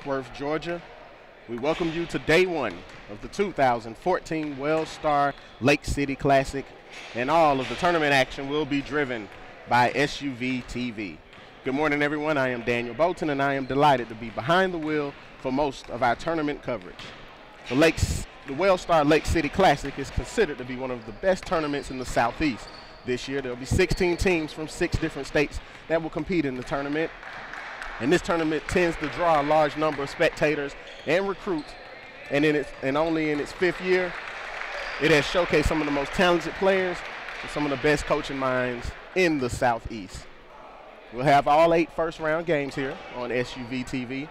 Worth, Georgia. We welcome you to day one of the 2014 WellStar Lake City Classic, and all of the tournament action will be driven by SUV TV. Good morning, everyone. I am Daniel Bolton, and I am delighted to be behind the wheel for most of our tournament coverage. The WellStar Lake City Classic is considered to be one of the best tournaments in the Southeast. This year, there will be 16 teams from 6 different states that will compete in the tournament. And this tournament tends to draw a large number of spectators and recruits. And only in its 5th year, it has showcased some of the most talented players and some of the best coaching minds in the Southeast. We'll have all 8 first-round games here on SUV TV.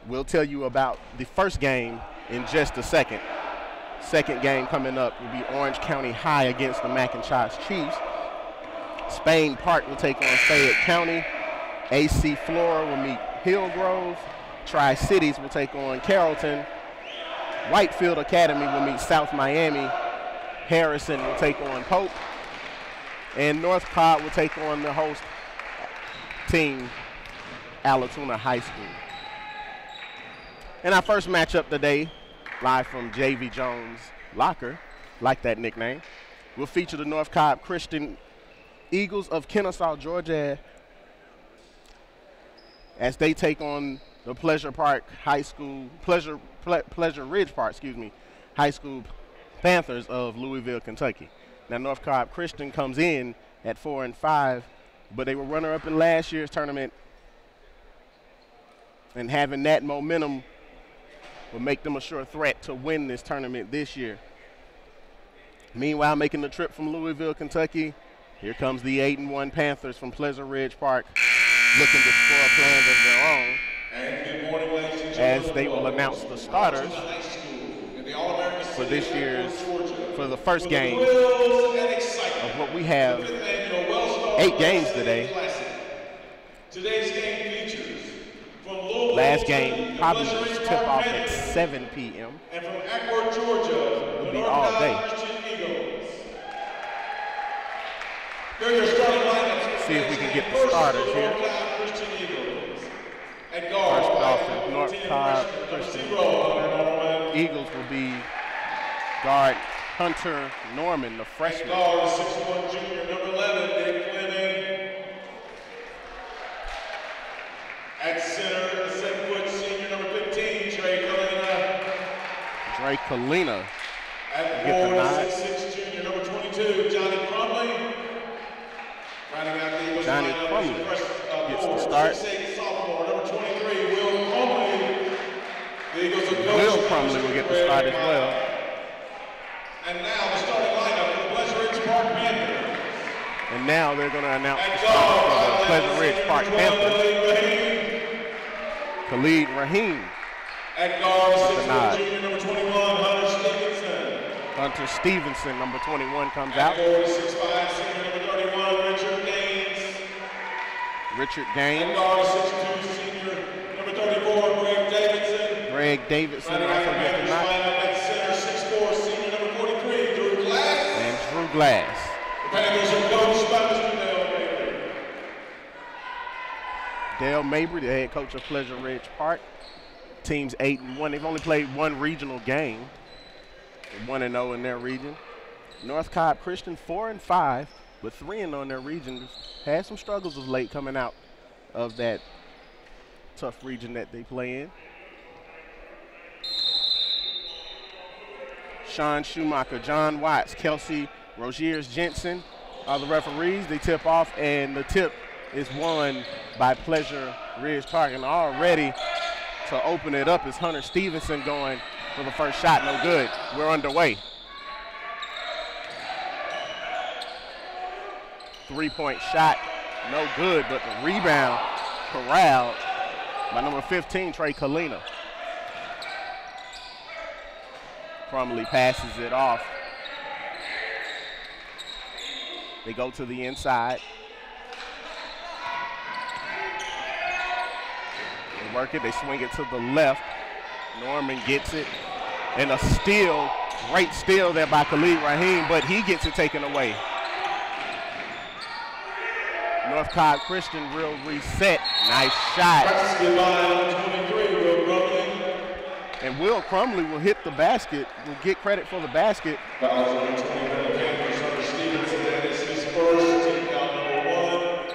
We'll tell you about the first game in just a second. Second game coming up will be Orange County High against the McIntosh Chiefs. Spain Park will take on Fayette County. AC Flora will meet Hillgrove. Tri-Cities will take on Carrollton. Whitefield Academy will meet South Miami. Harrison will take on Pope. And North Cobb will take on the host team, Allatoona High School. And our first matchup today, live from J.V. Jones Locker, like that nickname, will feature the North Cobb Christian Eagles of Kennesaw, Georgia, as they take on the Pleasure Ridge Park, High School Panthers of Louisville, Kentucky. Now, North Cobb Christian comes in at 4-5, but they were runner-up in last year's tournament, and having that momentum will make them a sure threat to win this tournament this year. Meanwhile, making the trip from Louisville, Kentucky, here comes the 8-1 Panthers from Pleasure Ridge Park, looking to score plans of their own. And good morning, ladies and as they will announce the starters for this year's, for the first game of what we have 8 games today. Today's game features from last game probably will tip off at 7 p.m. And from Acworth, Georgia, it'll be all day. See if we can get the starters here. First off, North Cobb Christian Eagles will be guard Hunter Norman, the freshman. Guard 6'1" junior, number 11, Nick Fleming. At center, 7' senior, number 15, Trey Kalina. Dre Kalina. At forward, 6'6" junior, number 22, Johnny Crumley. Johnny Crumley gets the start. Sophomore, number 23, Will Crumley. Will Crumley will get the start as well. And now the starting lineup for the Pleasure Ridge Park Panthers. And now they're going to announce the start for the Pleasure Ridge Park Panthers. Khalid Rahim. At guard, 6'1" junior, number 21, Hunter Stevenson. Hunter Stevenson, number 21, comes out. At guard, 6'5", senior, number 31, Richard Gaines. Richard Gaines. At guard, 6'2", senior, number 34, Greg Davidson. Greg Davidson also gets the knock. At center, 6'4", senior, number 43, Drew Glass. And Drew Glass. The Panthers are coached by Mr. Dale Mabry. Dale Mabry, the head coach of Pleasure Ridge Park. Team's 8-1. They've only played one regional game. 1-0 in their region. North Cobb Christian 4-5, with 3-0 in their region. Had some struggles of late coming out of that tough region that they play in. Sean Schumacher, John Watts, Kelsey Rogiers Jensen are the referees. They tip off, and the tip is won by Pleasure Ridge Park. And already to open it up is Hunter Stevenson going for the first shot. No good. We're underway. 3-point shot, no good, but the rebound corralled by number 15, Trey Kalina. Crumley passes it off. They go to the inside. They work it, they swing it to the left. Norman gets it. And a steal, great steal there by Khalid Rahim, but he gets it taken away. North Cobb Christian will reset. Nice shot. And Will Crumley will hit the basket, will get credit for the basket. Fouls on the 20 for the Panthers. Hunter Stevenson, that is his first, team foul number 1.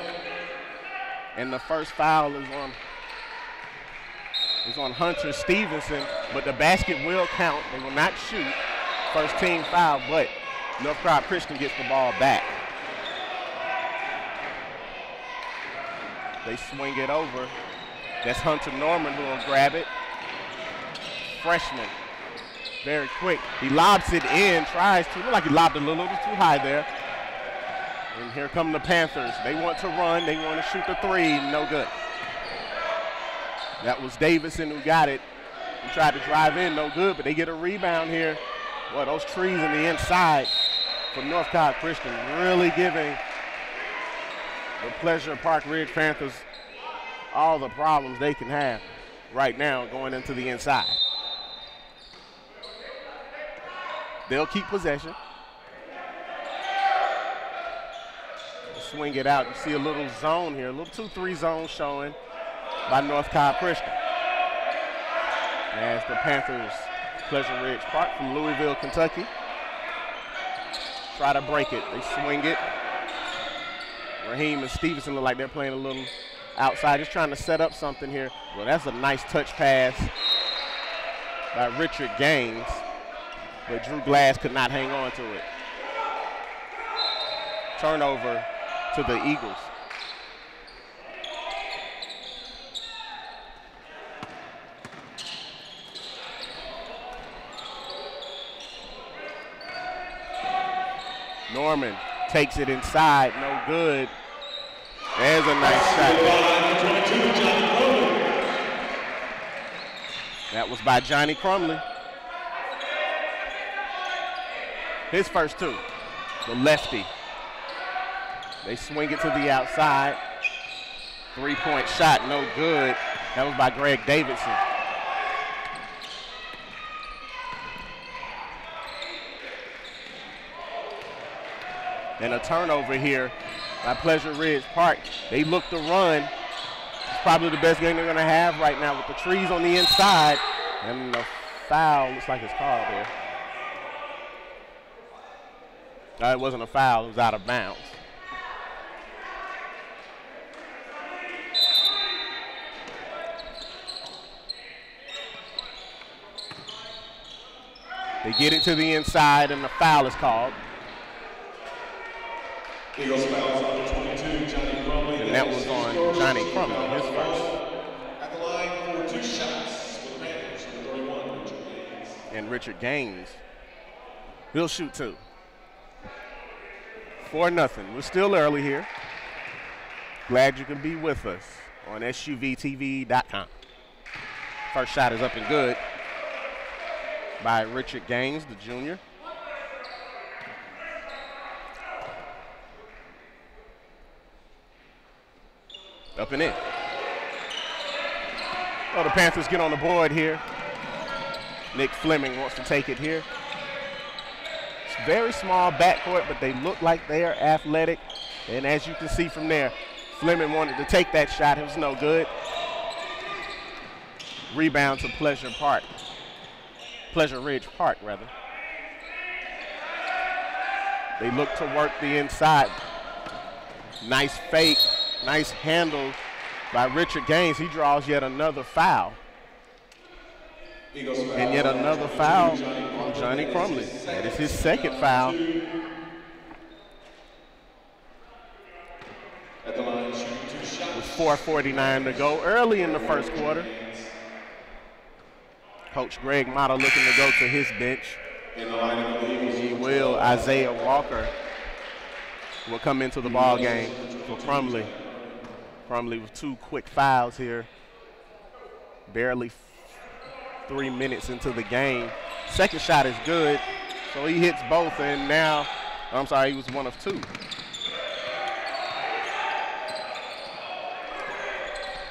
And the first foul is on Hunter Stevenson, but the basket will count. They will not shoot. First team foul, but North Cobb Christian gets the ball back. They swing it over. That's Hunter Norman who will grab it. Freshman, very quick. He lobs it in, tries to, look like he lobbed it a little too high there. And here come the Panthers. They want to run, they want to shoot the three, no good. That was Davison who got it. He tried to drive in, no good, but they get a rebound here. Boy, those trees on the inside for North Cobb Christian really giving the Pleasure Park Ridge Panthers all the problems they can have right now going into the inside. They'll keep possession. Swing it out. You see a little zone here, a little 2-3 zone showing by North Cobb Christian. As the Panthers, Pleasure Ridge Park from Louisville, Kentucky, try to break it. They swing it. Raheem and Stevenson look like they're playing a little outside, just trying to set up something here. Well, that's a nice touch pass by Richard Gaines, but Drew Glass could not hang on to it. Turnover to the Eagles. Norman takes it inside, no good. There's a nice shot. That was by Johnny Crumley. His first two, the lefty. They swing it to the outside. 3-point shot, no good. That was by Greg Davidson. And a turnover here by Pleasure Ridge Park. They look to run. It's probably the best game they're going to have right now with the trees on the inside. And the foul looks like it's called there. No, it wasn't a foul. It was out of bounds. They get it to the inside, and the foul is called. Eagles fouls on the 22, Johnny Crumley. And that was on Johnny Crumley, his first. At the line for 2 shots for the Panthers, number 31, Richard Gaines. And Richard Gaines, he'll shoot 2. 4-0. We're still early here. Glad you can be with us on SUVTV.com. First shot is up and good by Richard Gaines, the junior. Up and in. Oh, the Panthers get on the board here. Nick Fleming wants to take it here. It's very small backcourt, but they look like they are athletic. And as you can see from there, Fleming wanted to take that shot. It was no good. Rebound to Pleasure Park. Pleasure Ridge Park, rather. They look to work the inside. Nice fake. Nice handle by Richard Gaines. He draws yet another foul. And yet another foul on Johnny Crumley. That is his second foul. With 4:49 to go early in the first quarter. Coach Greg Mata looking to go to his bench. He will. Isaiah Walker will come into the ball game for Crumley. Crumley with 2 quick fouls here. Barely 3 minutes into the game. Second shot is good, so he hits both, and now, I'm sorry, he was 1 of 2.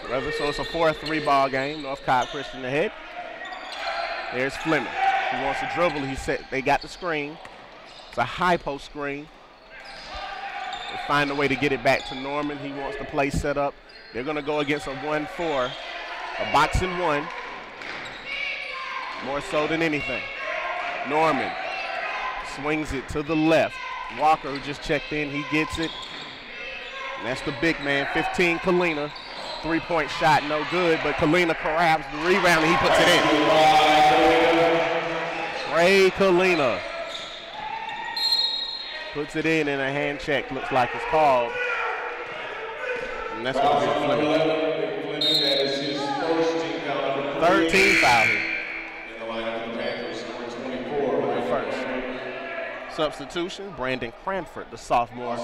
So it's a 4-3 ball game. North Cobb Christian ahead. There's Fleming. He wants to dribble. He said they got the screen. It's a high post screen. They find a way to get it back to Norman. He wants the play set up. They're going to go against a 1-4, a box and 1. more so than anything. Norman swings it to the left. Walker, who just checked in, he gets it. And that's the big man, 15, Kalina. Three-point shot, no good, but Kalina grabs the rebound and he puts it in. Trey Kalina puts it in and a hand check looks like it's called. And that's going to be Fleming. That is his first team foul. Third team foul here. In the lineup for the Panthers, number 24. The first. Substitution, Brandon Cranford, the sophomore,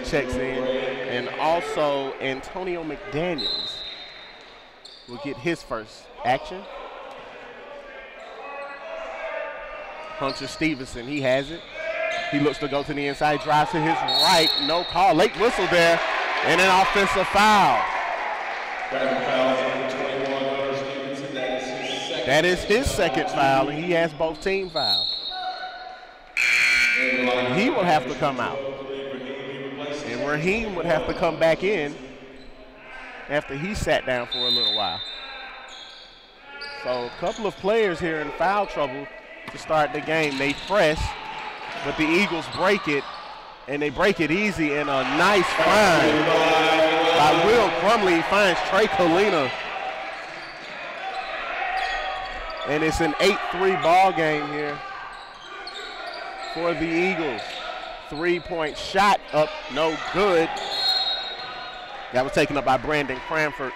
checks in. And also Antonio McDaniels will get his first action. Hunter Stevenson, he has it. He looks to go to the inside, drives to his right, no call. Late whistle there, and an offensive foul. That is his second foul, and he has both team fouls. And he will have to come out. And Raheem would have to come back in after he sat down for a little while. So a couple of players here in foul trouble to start the game. They press, but the Eagles break it, and they break it easy, and a nice find by Will Crumley. He finds Trey Kalina. And it's an 8-3 ball game here for the Eagles. Three-point shot up, no good. That was taken up by Brandon Cranford.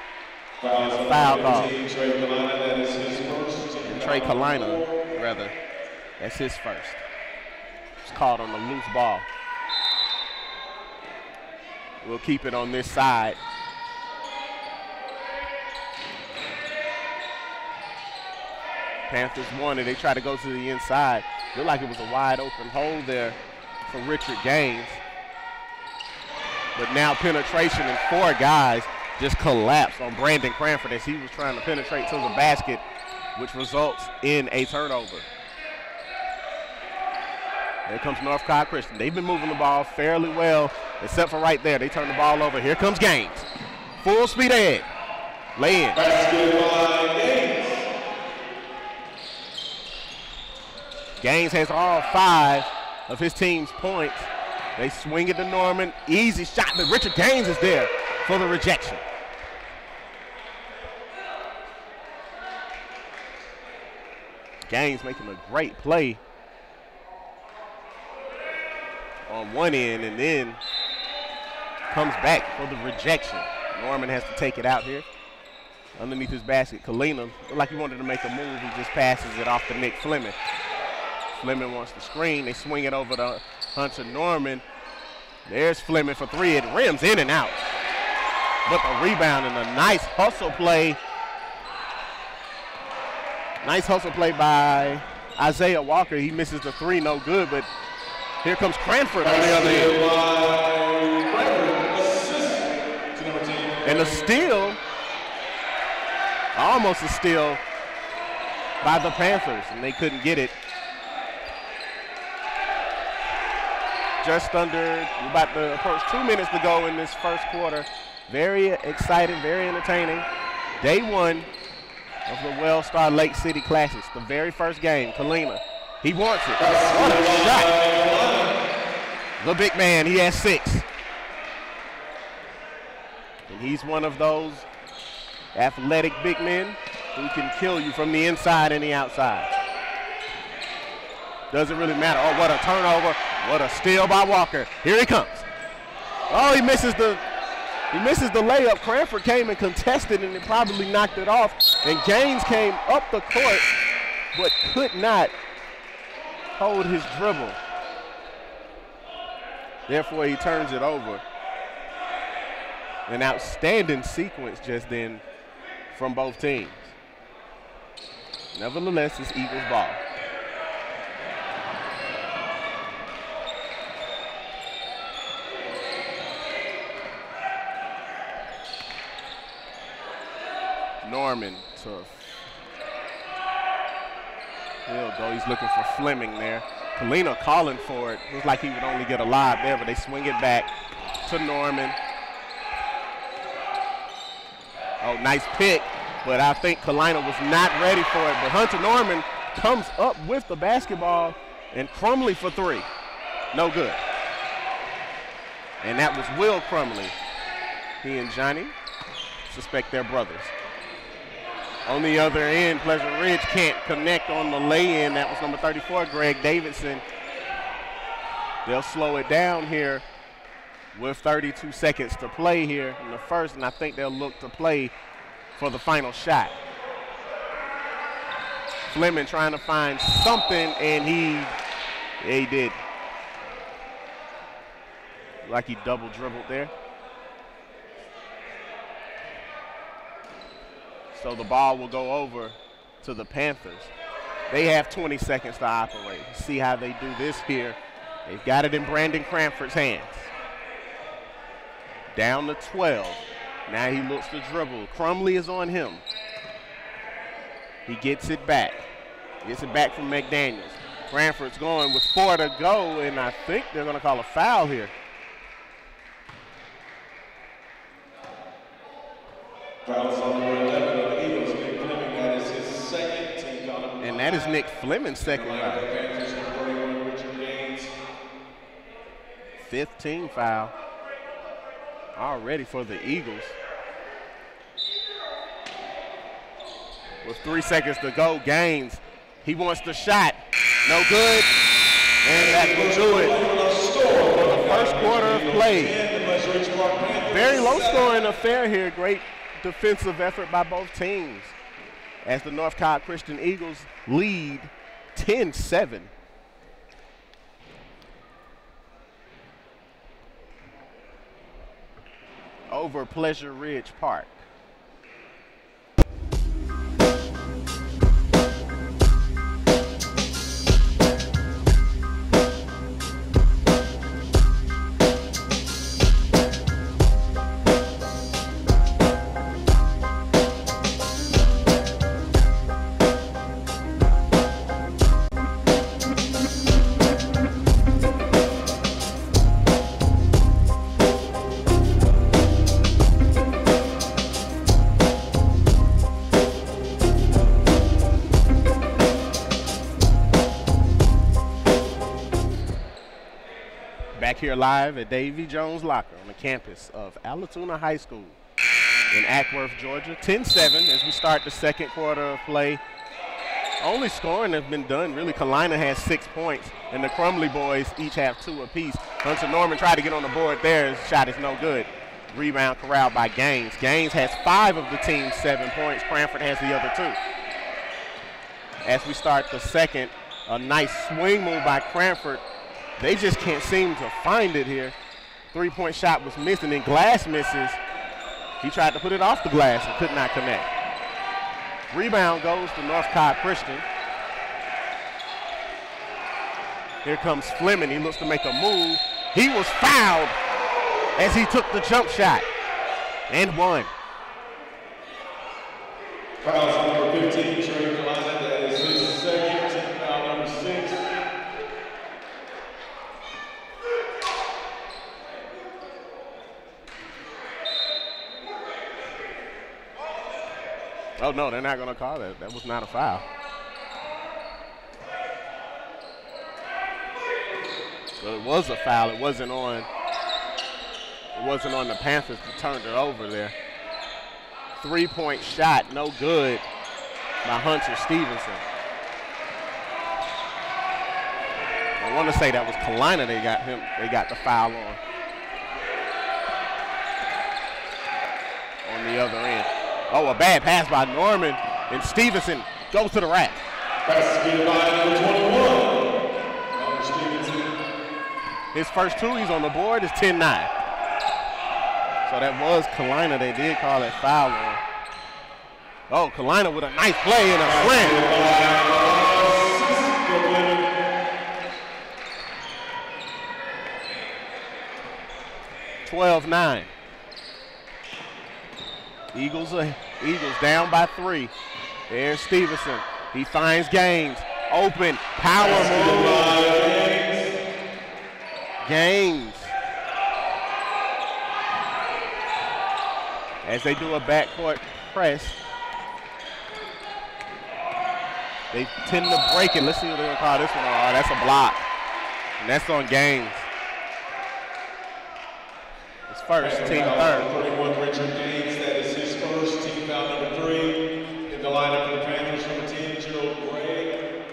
And a foul call. Trey Kalina, rather. That's his first. It's called on the loose ball. We'll keep it on this side. Panthers wanted. They try to go to the inside. Looked like it was a wide open hole there for Richard Gaines. But now penetration, and four guys just collapsed on Brandon Cranford as he was trying to penetrate to the basket, which results in a turnover. There comes North Cobb Christian. They've been moving the ball fairly well, except for right there. They turn the ball over. Here comes Gaines. Full speed ahead. Lay in. Gaines has all 5 of his team's points. They swing it to Norman. Easy shot, but Richard Gaines is there for the rejection. Gaines making a great play on one end and then comes back for the rejection. Norman has to take it out here. Underneath his basket, Kalina, looked like he wanted to make a move. He just passes it off to Nick Fleming. Fleming wants the screen. They swing it over to Hunter Norman. There's Fleming for 3. It rims in and out. But the rebound and a nice hustle play. Nice hustle play by Isaiah Walker. He misses the 3, no good, but here comes Cranford on the other end. And a steal, almost a steal by the Panthers, and they couldn't get it. Just under, about to approach 2 minutes to go in this first quarter. Very exciting, very entertaining. Day 1 of the WellStar Lake City Classics, the very first game. Kalina, he wants it. What a shot. The big man, he has 6. And he's one of those athletic big men who can kill you from the inside and the outside. Doesn't really matter. Oh, what a turnover. What a steal by Walker. Here he comes. Oh, he misses the layup. Cranford came and contested, and it probably knocked it off. And Gaines came up the court, but could not hold his dribble. Therefore, he turns it over. An outstanding sequence just then from both teams. Nevertheless, it's Eagles ball. Norman to he'll go. He's looking for Fleming there. Kalina calling for it. Looks like he would only get a lob there, but they swing it back to Norman. Oh, nice pick. but I think Kalina was not ready for it. But Hunter Norman comes up with the basketball, and Crumley for three. No good. And that was Will Crumley. He and Johnny suspect they're brothers. On the other end, Pleasant Ridge can't connect on the lay-in. That was number 34, Greg Davidson. They'll slow it down here with 32 seconds to play here in the first, and I think they'll look to play for the final shot. Fleming trying to find something, and he did. Like he double dribbled there. So the ball will go over to the Panthers. They have 20 seconds to operate. See how they do this here. They've got it in Brandon Cranford's hands. Down to 12. Now he looks to dribble. Crumley is on him. He gets it back. Gets it back from McDaniels. Cranford's going with 4 to go, and I think they're going to call a foul here. Fouls on number 11 of the Eagles, Nick Fleming. That is his second team foul. And that is Nick Fleming's second foul. 15 foul already for the Eagles. With 3 seconds to go, Gaines, he wants the shot. No good. And that will do it for the first quarter of play. Very low scoring affair here. Great defensive effort by both teams as the North Cobb Christian Eagles lead 10-7. Over Pleasure Ridge Park. Here live at Davy Jones Locker on the campus of Allatoona High School in Ackworth, Georgia. 10-7 as we start the second quarter of play. Only scoring has been done. Really, Kalina has 6 points, and the Crumley boys each have 2 apiece. Hunter Norman tried to get on the board there. His shot is no good. Rebound corralled by Gaines. Gaines has 5 of the team's 7 points. Cranford has the other 2. As we start the second, a nice swing move by Cranford. They just can't seem to find it here. 3-point shot was missed, and then Glass misses. He tried to put it off the glass and could not connect. Rebound goes to North Cobb Christian. Here comes Fleming. He looks to make a move. He was fouled as he took the jump shot and won. Fouls on number 15, Trey Kalina. That is his second team foul, number 6. Oh, no, they're not going to call that. That was not a foul. Well, it was a foul. It wasn't on the Panthers that turned it over there. 3-point shot, no good by Hunter Stevenson. I want to say that was Kalina they got the foul on the other end. Oh, a bad pass by Norman, and Stevenson goes to the rack. Pass is by number 21. Stevenson. His first 2 he's on the board is 10-9. So that was Kalina. They did call it foul on. Oh, Kalina with a nice play and a slam. 12-9. Eagles down by 3. There's Stevenson. He finds Gaines. Open. Power move. Gaines. As they do a backcourt press. They tend to break it. Let's see what they're going to call this one. Oh, that's a block. And that's on Gaines. It's first, team third. 31, Richard Gaines. That is his first. Team foul number 3. In the lineup for the Panthers, number 10, Gerald Gray.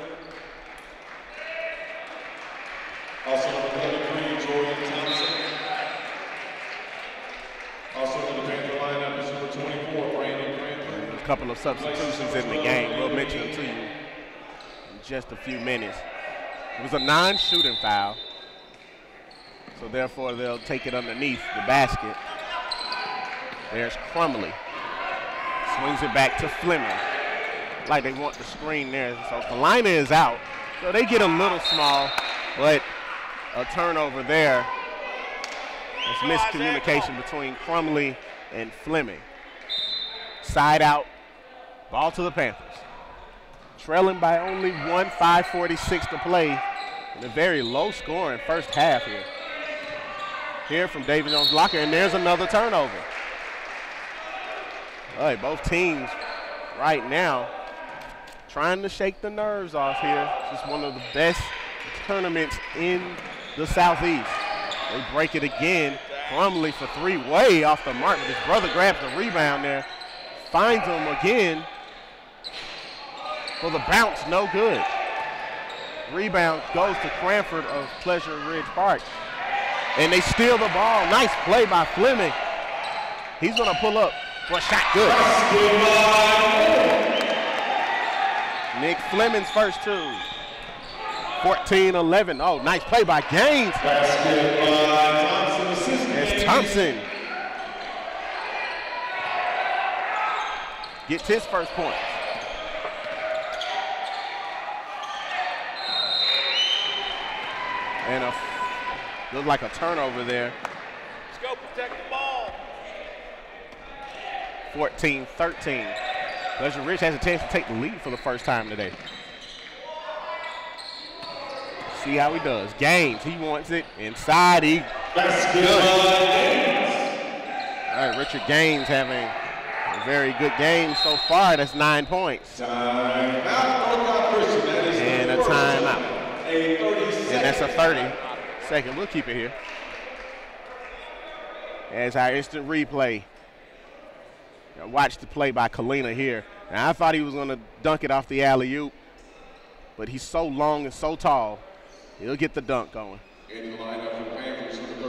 Also number 33, Jordan Thompson. Also in the Panther lineup is number 24, Brandon Cranford. A couple of substitutions in the game. We'll mention them to you in just a few minutes. It was a non-shooting foul, so therefore they'll take it underneath the basket. There's Crumley. Swings it back to Fleming. Like they want the screen there. So Kalina is out. So they get a little small, but a turnover there. It's miscommunication between Crumley and Fleming. Side out, ball to the Panthers. Trailing by only 1, 5:46 to play in a very low scoring first half here. Here from David Jones Locker, and there's another turnover. All right, both teams right now trying to shake the nerves off here. It's just one of the best tournaments in the Southeast. They break it again. Crumley for 3, way off the mark, but his brother grabs the rebound there. Finds him again for the bounce, no good. Rebound goes to Cranford of Pleasure Ridge Park. And they steal the ball. Nice play by Fleming. He's gonna pull up for a shot, good. Nick Fleming's first 2. 14-11. Oh, nice play by Gaines. It's Thompson. Gets his first point. And looks like a turnover there. Let's go protect the ball. 14-13. Pleasure Ridge has a chance to take the lead for the first time today. See how he does. Gaines, he wants it inside. He good. All right, Richard Gaines having a very good game so far. That's 9 points. And a timeout. And that's a 30-second. We'll keep it here. As our instant replay. Watch the play by Kalina here. Now, I thought he was going to dunk it off the alley-oop, but he's so long and so tall, he'll get the dunk going.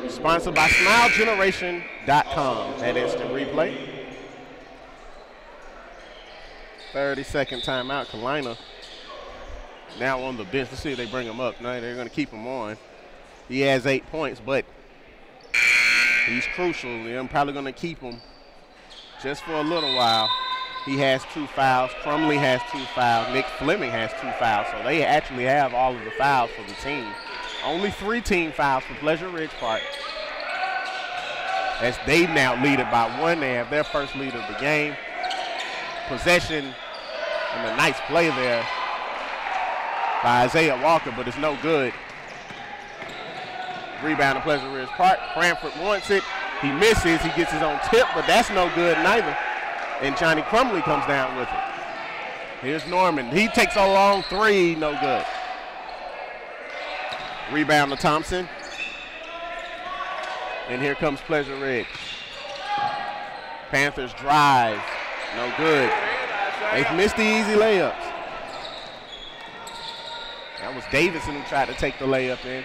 Sponsored by SmileGeneration.com. That instant replay. 30-second timeout. Kalina now on the bench. Let's see if they bring him up. No, they're going to keep him on. He has 8 points, but he's crucial. They're probably going to keep him just for a little while. He has 2 fouls. Crumley has 2 fouls. Nick Fleming has 2 fouls. So they actually have all of the fouls for the team. Only 3 team fouls for Pleasure Ridge Park. As they now lead it by 1. They have their first lead of the game. Possession and a nice play there by Isaiah Walker, but it's no good. Rebound to Pleasure Ridge Park. Cranford wants it. He misses. He gets his own tip, but that's no good neither. And Johnny Crumley comes down with it. Here's Norman. He takes a long 3. No good. Rebound to Thompson. And here comes Pleasure Ridge. Panthers drive. No good. They've missed the easy layups. That was Davidson who tried to take the layup in.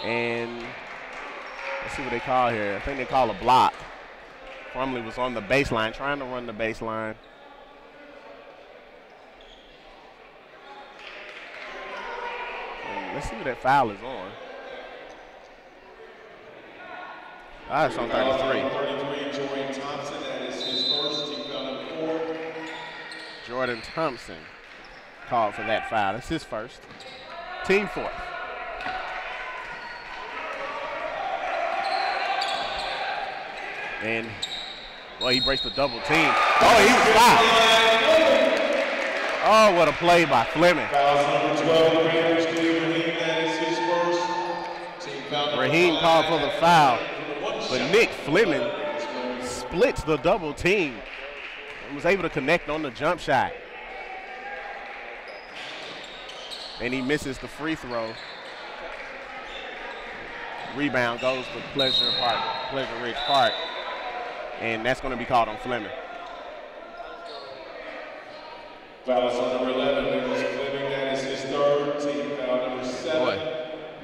And let's see what they call here. I think they call a block. Crumley was on the baseline, trying to run the baseline. And let's see what that foul is on. It's on 33. 33, Jordan Thompson. That is his first. Team foul number 4. Jordan Thompson called for that foul. That's his first. Team 4th. And, well, he breaks the double team. Oh, he's stopped. Oh, what a play by Fleming. Fouls number 12, Panthers, Raheem. That is his first. Team foul number Raheem 5. called for the foul, but Nick Fleming splits the double team. was able to connect on the jump shot. And he misses the free throw. Rebound goes to Pleasure Ridge Park. And that's going to be called on Fleming. Foul on number 11, Nicholas Fleming. That is his third team foul. Number 7. Boy,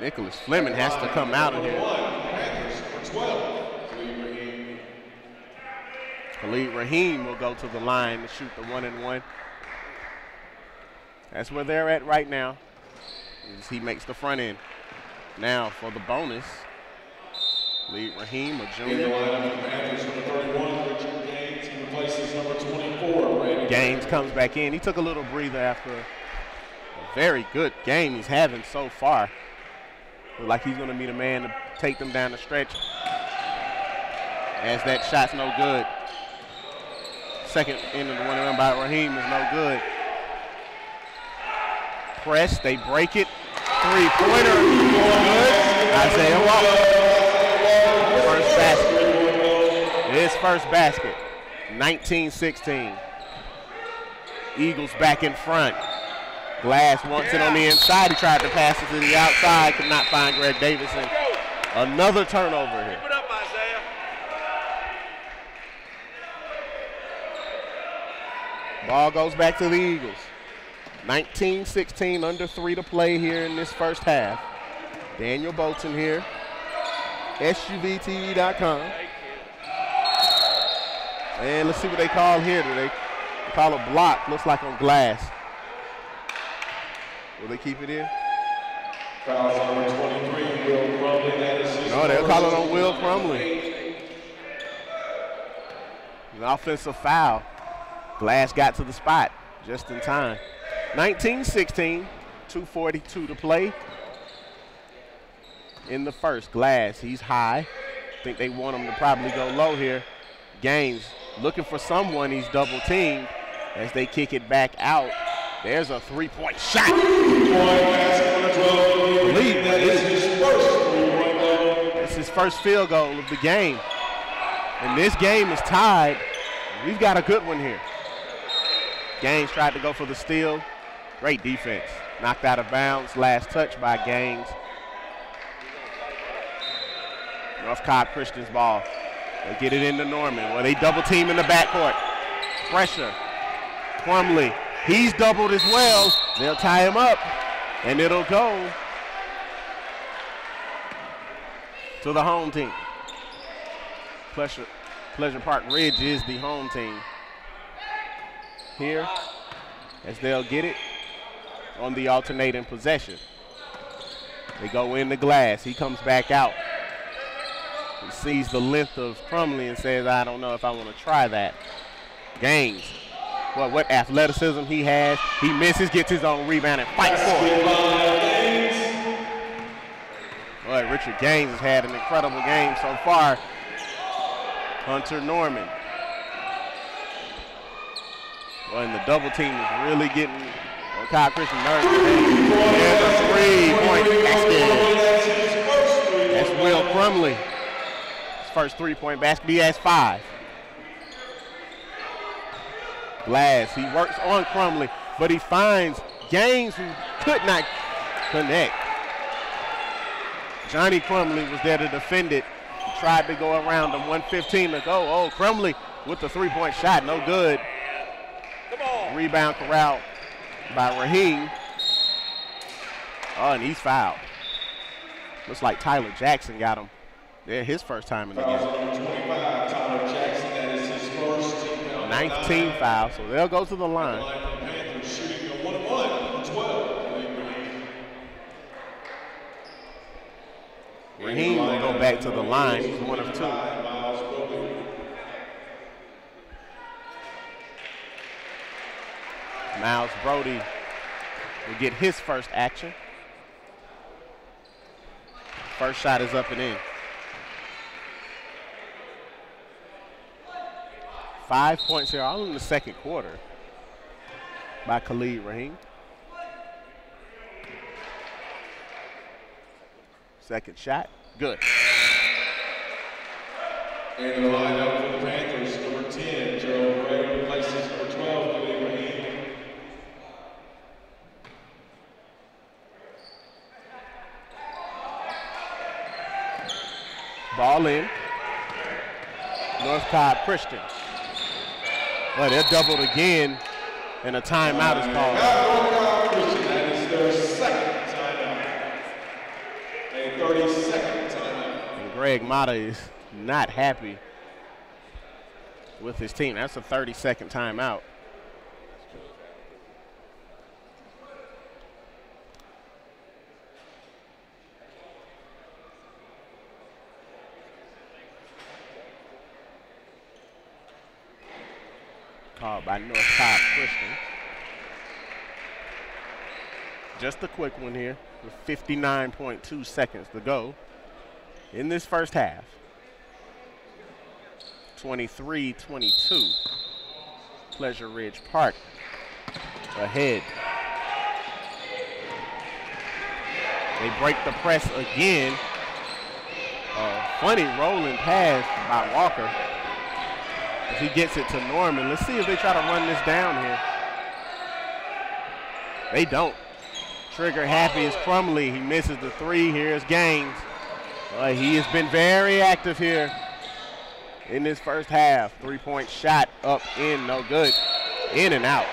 Nicholas Fleming has to come out of here. Panthers for 12. Khalid Rahim will go to the line to shoot the 1-and-1. That's where they're at right now. As he makes the front end. Now for the bonus, Khalid Rahim, a junior. In the lineup for the Panthers, number 31, Richard Gaines. He replaces number 24, Gaines comes back in. He took a little breather after a very good game he's having so far. Looks like he's going to be the man to take them down the stretch. As that shot's no good. Second end of the 1-and-1 by Rahim is no good. Press, they break it. Three-pointer, good. Isaiah Walker. First basket. His first basket. 19-16. Eagles back in front. Glass wants it on the inside. He tried to pass it to the outside. Could not find Greg Davison. Another turnover here. Keep it up, Isaiah. Ball goes back to the Eagles. 19-16, under 3 to play here in this first half. Daniel Bolton here. SUVTV.com. And let's see what they call here. Do they call a block? Looks like on glass. Will they keep it in? Fouls on number 23, Will Crumley. That is his No, they'll call it on Will Crumley. An offensive foul. Glass got to the spot just in time. 19-16, 2:42 to play. In the first, Glass, he's high. I think they want him to probably go low here. Gaines looking for someone. He's double teamed as they kick it back out. There's a three-point shot. It's his first field goal of the game. And this game is tied. We've got a good one here. Gaines tried to go for the steal. Great defense. Knocked out of bounds. Last touch by Gaines. North Cobb Christian's ball. They get it into Norman. Well, they double team in the backcourt. Pressure. Crumley. He's doubled as well. They'll tie him up. And it'll go to the home team. Pleasure Park Ridge is the home team here, as they'll get it on the alternating possession. They go in the Glass. He comes back out. He sees the length of Crumley and says, I don't know if I want to try that. Gaines. What athleticism he has. He misses, gets his own rebound, and fights for it. Boy, Richard Gaines has had an incredible game so far. Hunter Norman. Well, and the double team is really getting on Cobb Christian nerves. There's a three-point basket. That's Will Crumley. His first three-point basket. He has 5. Glass, he works on Crumley, but he finds Gaines, who could not connect. Johnny Crumley was there to defend it. He tried to go around him, 1:15 to go. Oh, Crumley with the three-point shot, no good. Rebound corralled by Rahim. Oh, and he's fouled. Looks like Tyler Jackson got him. There, his first time in the game. 19 foul, so they'll go to the line. Rahim will go back to the line. He's 1 of 2. Miles Brody will get his first action. First shot is up and in. 5 points here, all in the second quarter by Khalid Rahim. Second shot, good. And the lineup for the Panthers, number 10, Gerald Gray replaces Ball in. North Cobb Christian. Well, they're doubled again, and a timeout is called. North Cobb Christian, that is their second timeout. A 30-second timeout. And Greg Mata is not happy with his team. That's a 30-second timeout. Called by North Cobb Christian. Just a quick one here with 59.2 seconds to go in this first half. 23-22. Pleasure Ridge Park ahead. They break the press again. Funny rolling pass by Walker. If he gets it to Norman, let's see if they try to run this down here. They don't. Trigger happy is Crumley. He misses the three. Here's Gaines. He has been very active here in this first half. Three-point shot up, in, no good. In and out.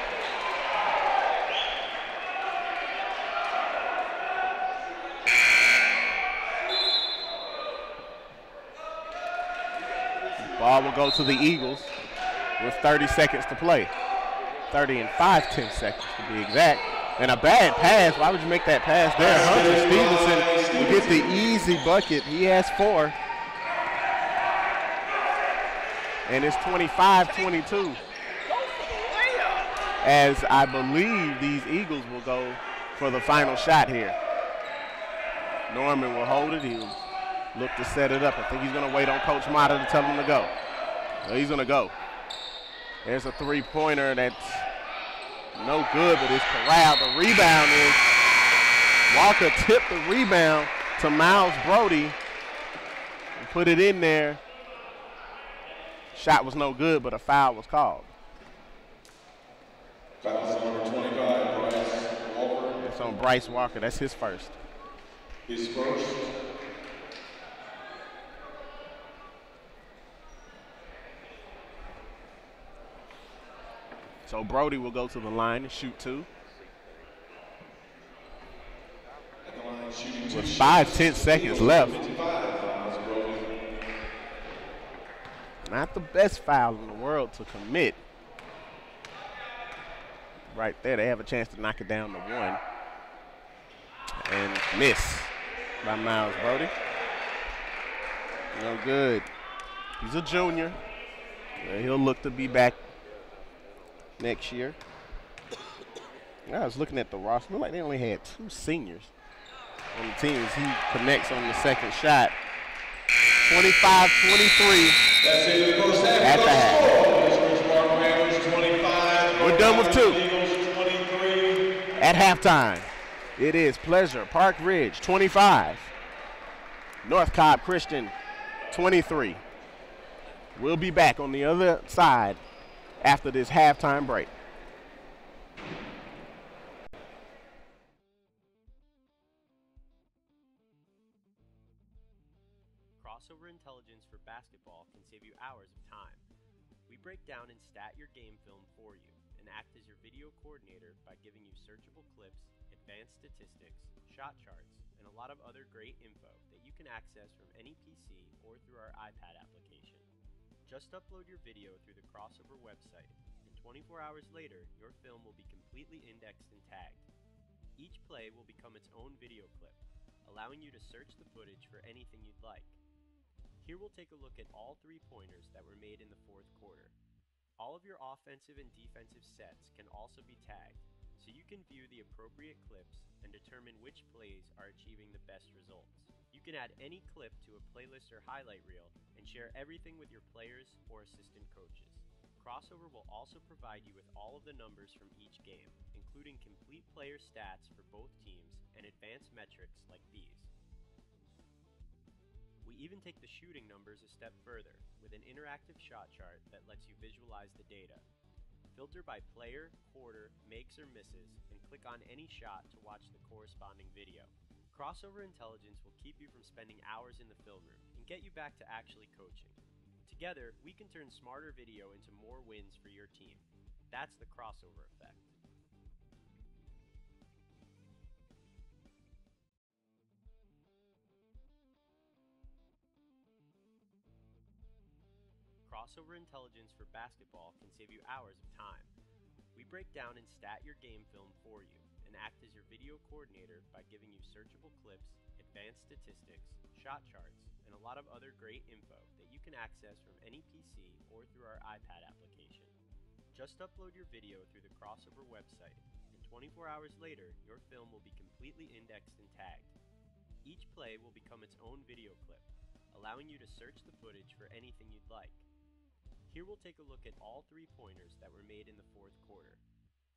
Ball will go to the Eagles with 30 seconds to play. 30 and 5/10 seconds to be exact. And a bad pass. Why would you make that pass there? Hunter Stevenson will get the easy bucket. He has 4. And it's 25-22. As I believe these Eagles will go for the final shot here. Norman will hold it. He'll look to set it up. I think he's going to wait on Coach Mata to tell him to go. Well, he's going to go. There's a three-pointer that's no good, but it's corralled. The rebound is Walker tipped the rebound to Miles Brody and put it in there. Shot was no good, but a foul was called. Foul number 25, Bryce Walker. It's on Bryce Walker. That's his first. His first. So Brody will go to the line and shoot 2. At the line, shooting With 2 5-10 seconds left. 55, fouls Brody. Not the best foul in the world to commit. Right there, they have a chance to knock it down to 1. And miss by Miles Brody. No good. He's a junior. He'll look to be back next year. I was looking at the roster. Looked like they only had 2 seniors on the team as he connects on the second shot. 25-23 That's it, the first half. at the half. We're done with 2. At halftime, it is Pleasure Park Ridge 25, North Cobb Christian 23. We'll be back on the other side after this halftime break. Crossover intelligence for basketball can save you hours of time. We break down and stat your game film for you and act as your video coordinator by giving you searchable clips, advanced statistics, shot charts, and a lot of other great info that you can access from any PC or through our iPad application. Just upload your video through the Crossover website, and 24 hours later, your film will be completely indexed and tagged. Each play will become its own video clip, allowing you to search the footage for anything you'd like. Here we'll take a look at all 3-pointers that were made in the 4th quarter. All of your offensive and defensive sets can also be tagged, so you can view the appropriate clips and determine which plays are achieving the best results. You can add any clip to a playlist or highlight reel and share everything with your players or assistant coaches. Crossover will also provide you with all of the numbers from each game, including complete player stats for both teams and advanced metrics like these. We even take the shooting numbers a step further with an interactive shot chart that lets you visualize the data. Filter by player, quarter, makes or misses, and click on any shot to watch the corresponding video. Crossover intelligence will keep you from spending hours in the film room and and get you back to actually coaching. Together, we can turn smarter video into more wins for your team. That's the crossover effect. Crossover intelligence for basketball can save you hours of time. We break down and stat your game film for you and act as your video coordinator by giving you searchable clips, advanced statistics, shot charts, and a lot of other great info that you can access from any PC or through our iPad application. Just upload your video through the Crossover website, and 24 hours later, your film will be completely indexed and tagged. Each play will become its own video clip, allowing you to search the footage for anything you'd like. Here we'll take a look at all 3-pointers that were made in the fourth quarter.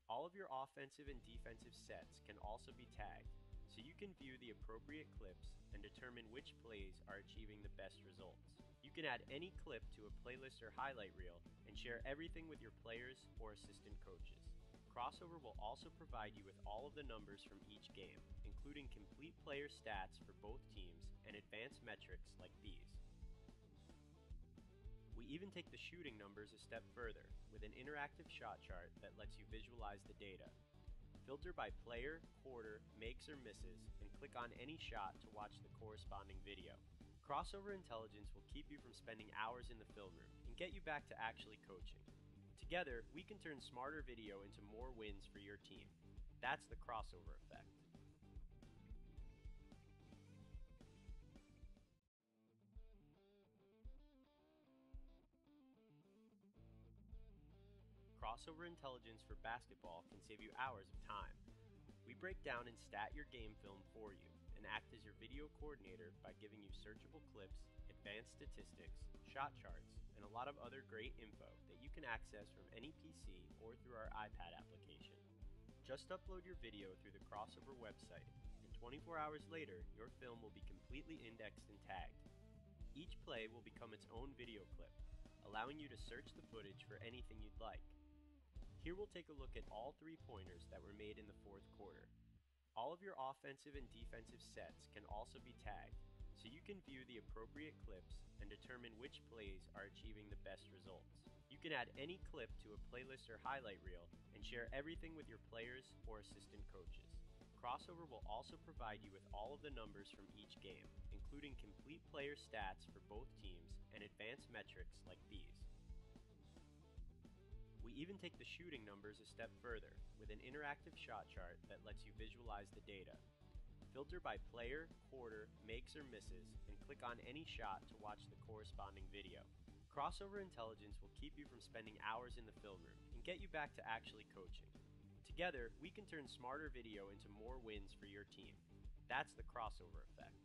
All of your offensive and defensive sets can also be tagged, so you can view the appropriate clips and determine which plays are achieving the best results. You can add any clip to a playlist or highlight reel and share everything with your players or assistant coaches. Crossover will also provide you with all of the numbers from each game, including complete player stats for both teams and advanced metrics like these. We even take the shooting numbers a step further with an interactive shot chart that lets you visualize the data. Filter by player, quarter, makes or misses, and click on any shot to watch the corresponding video. Crossover intelligence will keep you from spending hours in the film room and get you back to actually coaching. Together, we can turn smarter video into more wins for your team. That's the crossover effect. Crossover intelligence for basketball can save you hours of time. We break down and stat your game film for you and act as your video coordinator by giving you searchable clips, advanced statistics, shot charts, and a lot of other great info that you can access from any PC or through our iPad application. Just upload your video through the Crossover website, and 24 hours later, your film will be completely indexed and tagged. Each play will become its own video clip, allowing you to search the footage for anything you'd like. Here we'll take a look at all 3-pointers that were made in the fourth quarter. All of your offensive and defensive sets can also be tagged, so you can view the appropriate clips and determine which plays are achieving the best results. You can add any clip to a playlist or highlight reel and share everything with your players or assistant coaches. Crossover will also provide you with all of the numbers from each game, including complete player stats for both teams and advanced metrics like these. We even take the shooting numbers a step further with an interactive shot chart that lets you visualize the data. Filter by player, quarter, makes or misses, and click on any shot to watch the corresponding video. Crossover intelligence will keep you from spending hours in the film room and get you back to actually coaching. Together, we can turn smarter video into more wins for your team. That's the crossover effect.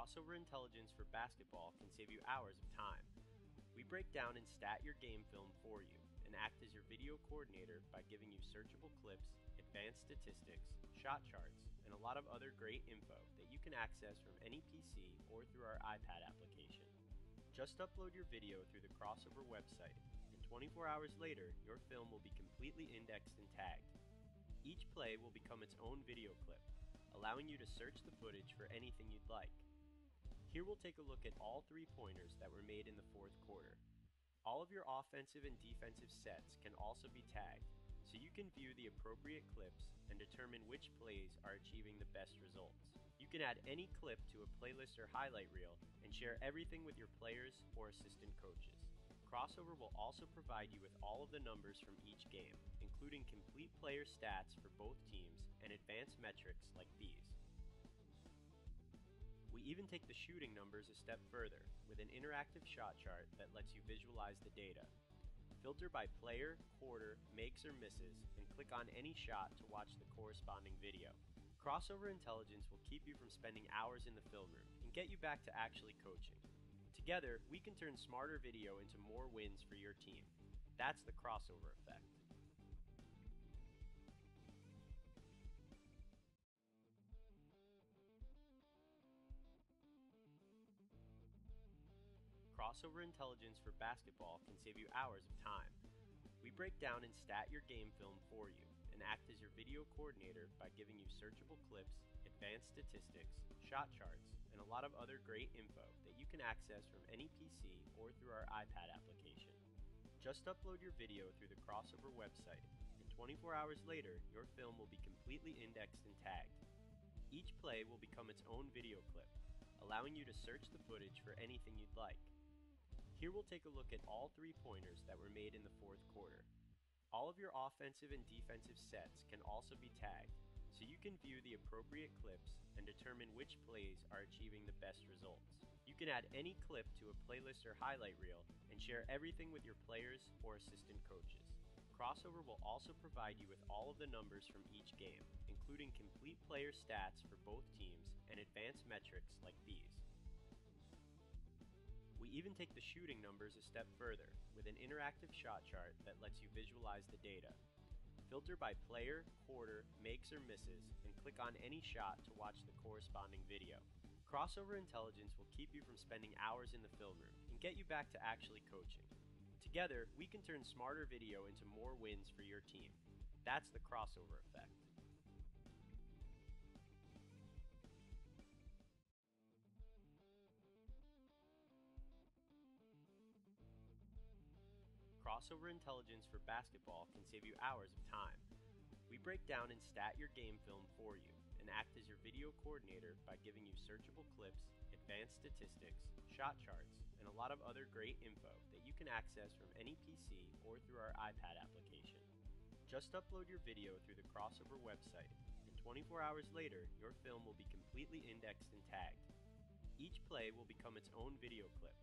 Crossover intelligence for basketball can save you hours of time. We break down and stat your game film for you and act as your video coordinator by giving you searchable clips, advanced statistics, shot charts, and a lot of other great info that you can access from any PC or through our iPad application. Just upload your video through the Crossover website, and 24 hours later, your film will be completely indexed and tagged. Each play will become its own video clip, allowing you to search the footage for anything you'd like. Here we'll take a look at all 3-pointers that were made in the fourth quarter. All of your offensive and defensive sets can also be tagged, so you can view the appropriate clips and determine which plays are achieving the best results. You can add any clip to a playlist or highlight reel and share everything with your players or assistant coaches. Crossover will also provide you with all of the numbers from each game, including complete player stats for both teams and advanced metrics like these. We even take the shooting numbers a step further with an interactive shot chart that lets you visualize the data. Filter by player, quarter, makes or misses, and click on any shot to watch the corresponding video. Crossover intelligence will keep you from spending hours in the film room and get you back to actually coaching. Together, we can turn smarter video into more wins for your team. That's the crossover effect. Crossover intelligence for basketball can save you hours of time. We break down and stat your game film for you and act as your video coordinator by giving you searchable clips, advanced statistics, shot charts, and a lot of other great info that you can access from any PC or through our iPad application. Just upload your video through the Crossover website, and 24 hours later, your film will be completely indexed and tagged. Each play will become its own video clip, allowing you to search the footage for anything you'd like. Here we'll take a look at all 3-pointers that were made in the fourth quarter. All of your offensive and defensive sets can also be tagged, so you can view the appropriate clips and determine which plays are achieving the best results. You can add any clip to a playlist or highlight reel and share everything with your players or assistant coaches. Crossover will also provide you with all of the numbers from each game, including complete player stats for both teams and advanced metrics like these. We even take the shooting numbers a step further with an interactive shot chart that lets you visualize the data. Filter by player, quarter, makes or misses, and click on any shot to watch the corresponding video. Crossover Intelligence will keep you from spending hours in the film room and get you back to actually coaching. Together, we can turn smarter video into more wins for your team. That's the crossover effect. Crossover Intelligence for basketball can save you hours of time. We break down and stat your game film for you and act as your video coordinator by giving you searchable clips, advanced statistics, shot charts, and a lot of other great info that you can access from any PC or through our iPad application. Just upload your video through the Crossover website, and 24 hours later, your film will be completely indexed and tagged. Each play will become its own video clip,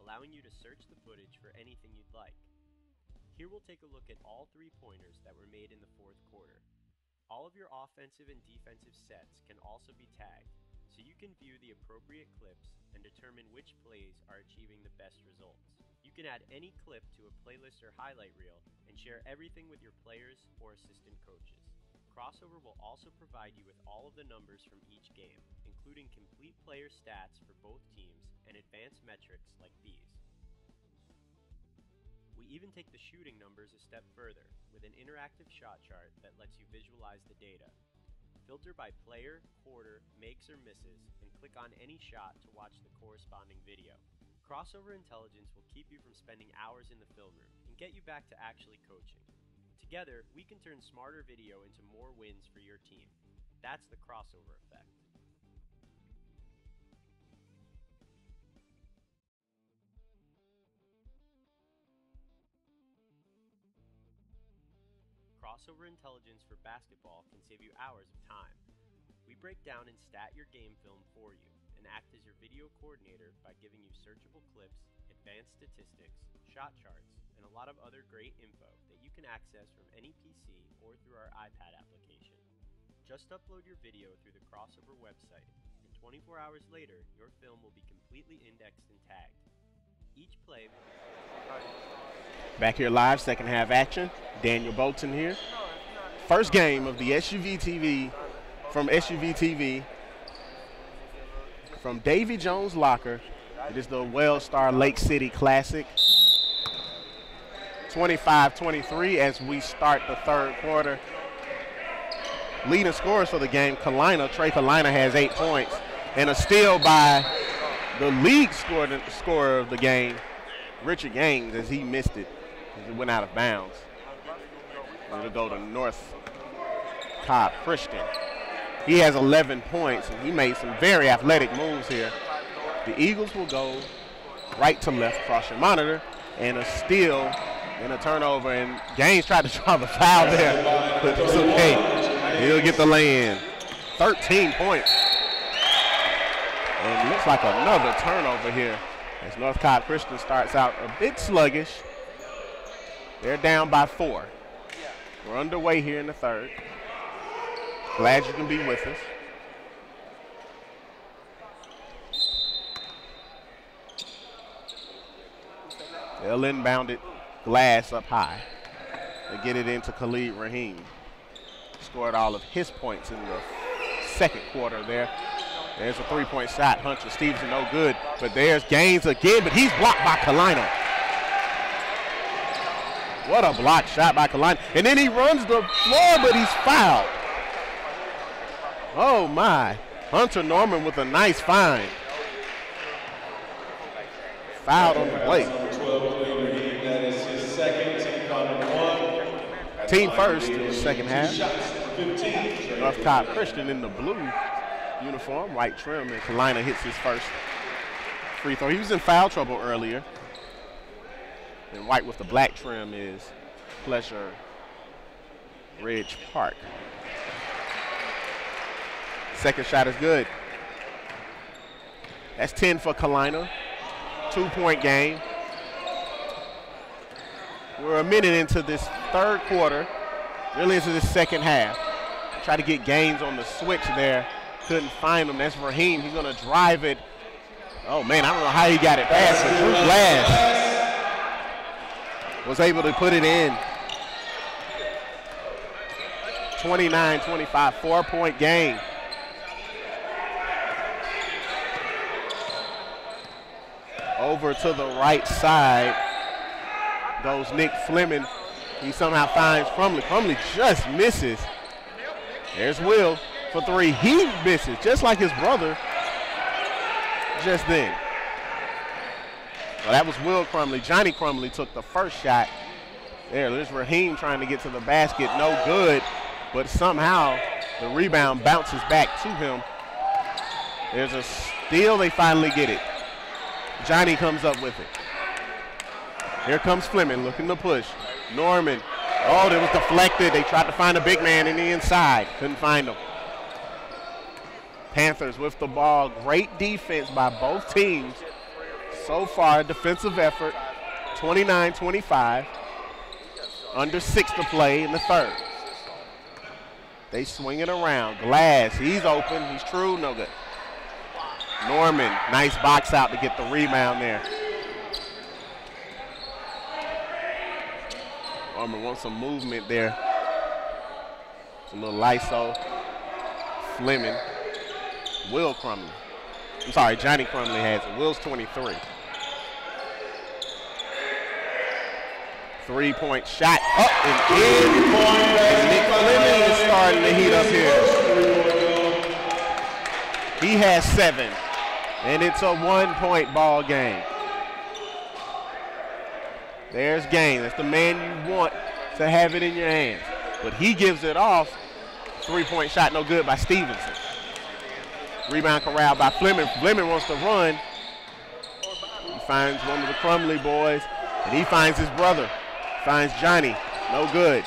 allowing you to search the footage for anything you'd like. Here we'll take a look at all 3-pointers that were made in the fourth quarter. All of your offensive and defensive sets can also be tagged, so you can view the appropriate clips and determine which plays are achieving the best results. You can add any clip to a playlist or highlight reel and share everything with your players or assistant coaches. Crossover will also provide you with all of the numbers from each game, including complete player stats for both teams and advanced metrics like these. We even take the shooting numbers a step further with an interactive shot chart that lets you visualize the data. Filter by player, quarter, makes or misses, and click on any shot to watch the corresponding video. Crossover Intelligence will keep you from spending hours in the film room and get you back to actually coaching. Together, we can turn smarter video into more wins for your team. That's the crossover effect. Crossover Intelligence for basketball can save you hours of time. We break down and stat your game film for you and act as your video coordinator by giving you searchable clips, advanced statistics, shot charts, and a lot of other great info that you can access from any PC or through our iPad application. Just upload your video through the Crossover website, and 24 hours later, your film will be completely indexed and tagged. Each play will be... Back here live, second half action. Daniel Bolton here. First game of the SUV TV from SUV TV from Davy Jones Locker. It is the WellStar Lake City Classic. 25-23 as we start the third quarter. Leading scorers for the game, Trey Kalina has 8 points, and a steal by the league scorer of the game, Richard Gaines, as he missed it as it went out of bounds. It'll go to North Cobb Christian. He has 11 points, and he made some very athletic moves here. The Eagles will go right to left across your monitor, and a steal and a turnover, and Gaines tried to draw the foul there, but it's okay. He'll get the lay-in. 13 points. And looks like another turnover here as North Cobb Christian starts out a bit sluggish. They're down by 4. We're underway here in the third. Glad you can be with us. They'll inbound it, Glass up high. They get it into Khalid Rahim. Scored all of his points in the second quarter there. There's a three-point shot. Hunter Stevenson no good, but there's Gaines again, but he's blocked by Kalina. What a block shot by Kalani. And then he runs the floor, but he's fouled. Oh, my. Hunter Norman with a nice find. Fouled on the play. That is his second, team foul number 1. Team first in the second half. North Cobb Christian in the blue uniform, white trim, and Kalina hits his first free throw. He was in foul trouble earlier. And white with the black trim is Pleasure Ridge Park. Second shot is good. That's 10 for Kalina. 2-point game. We're a minute into this third quarter, really into the second half. Try to get Gaines on the switch there. Couldn't find him. That's Raheem. He's going to drive it. Oh, man, I don't know how he got it past. But Drew Glass was able to put it in. 29-25, 4-point game. Over to the right side goes Nick Fleming. He somehow finds Crumley. Crumley just misses. There's Will for three. He misses, just like his brother just then. Well, that was Will Crumley. Johnny Crumley took the first shot. There's Raheem trying to get to the basket. No good, but somehow the rebound bounces back to him. There's a steal. They finally get it. Johnny comes up with it. Here comes Fleming looking to push. Norman. Oh, that was deflected. They tried to find a big man in the inside. Couldn't find him. Panthers with the ball. Great defense by both teams. So far, defensive effort, 29-25. Under 6 to play in the third. They swing it around. Glass, he's open. He's true, no good. Norman, nice box out to get the rebound there. Norman wants some movement there. Some little ISO. Fleming. Will Crumley. I'm sorry, Johnny Crumley has it. Will's 23. 3-point shot up and in. And Nick Fleming is starting to heat up here. He has 7. And it's a 1-point ball game. There's Gaines. That's the man you want to have it in your hands. But he gives it off. 3-point shot, no good by Stevenson. Rebound corralled by Fleming. Fleming wants to run. He finds one of the Crumley boys, and he finds his brother. Finds Johnny. No good.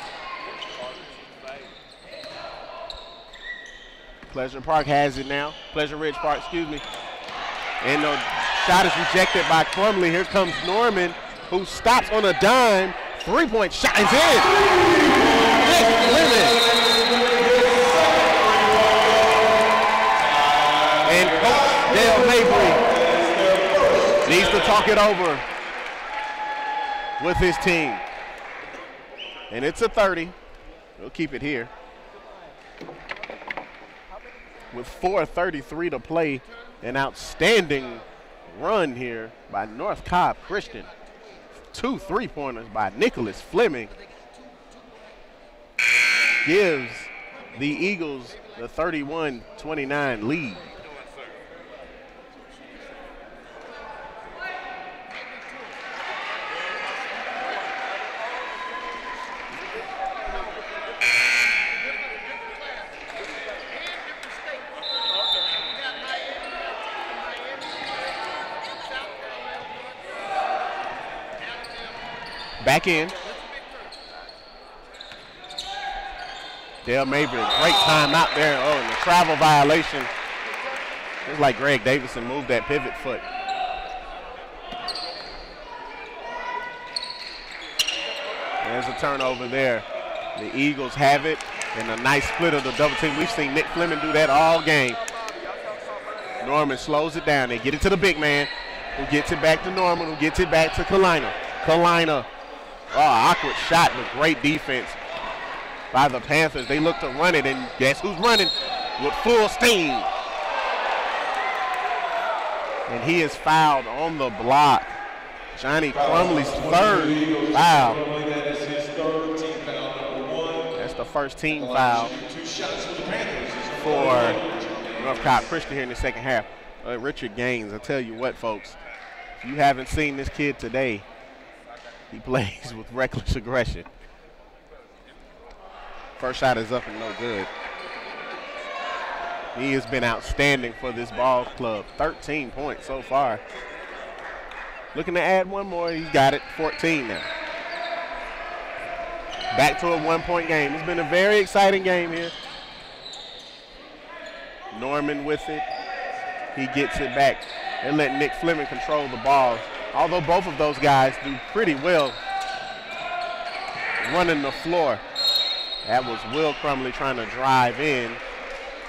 Pleasure Park has it now. Pleasure Ridge Park, excuse me. And the shot is rejected by Crumley. Here comes Norman, who stops on a dime. 3-point shot is in. Nick Fleming. And Coach Dale Mabry needs to talk it over with his team. And it's a 30. We'll keep it here. With 4:33 to play, an outstanding run here by North Cobb Christian. 2 3-pointers by Nicholas Fleming. Gives the Eagles the 31-29 lead. Back in. Dale Mabry, great time out there. Oh, and the travel violation. Looks like Greg Davison moved that pivot foot. There's a turnover there. The Eagles have it, and a nice split of the double team. We've seen Nick Fleming do that all game. Norman slows it down. They get it to the big man, who gets it back to Norman, who gets it back to Kalina. Kalina. Oh, awkward shot, but great defense by the Panthers. They look to run it, and guess who's running with full steam? And he is fouled on the block. Johnny Crumley's third foul. first team foul for North Cobb Christian here in the second half. Richard Gaines, I tell you what, folks, if you haven't seen this kid today, he plays with reckless aggression. First shot is up and no good. He has been outstanding for this ball club. 13 points so far. Looking to add one more. He's got it. 14 now. Back to a 1-point game. It's been a very exciting game here. Norman with it. He gets it back and let Nick Fleming control the ball. Although both of those guys do pretty well running the floor. That was Will Crumley trying to drive in.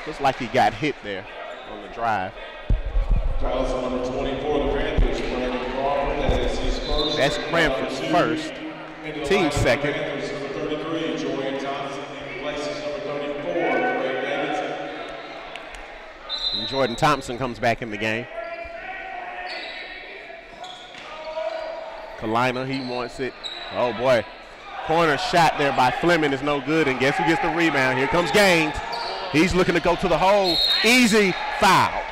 Looks like he got hit there on the drive. Foul number 24, the Panthers. Brandon Crawford, that is his first. That's Cranford's first. Team second. Number 33, Julian Thompson. He replaces number 34, Greg Davidson. And Jordan Thompson comes back in the game. Kalina, he wants it. Oh boy. Corner shot there by Fleming is no good, and guess who gets the rebound? Here comes Gaines. He's looking to go to the hole. Easy foul.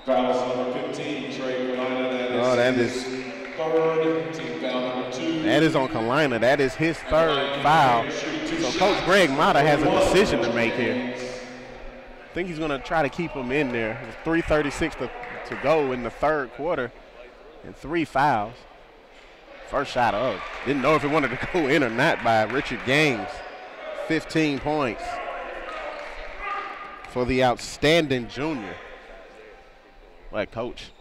Foul number 15, Trey Kalina. That is third. Team foul number 2. That is on Kalina. That is his third foul. So Coach Greg Mata has a decision to make here. I think he's going to try to keep him in there. There's 3:36 to go in the third quarter and 3 fouls. First shot up. Didn't know if it wanted to go in or not by Richard Gaines. 15 points for the outstanding junior. Well, Coach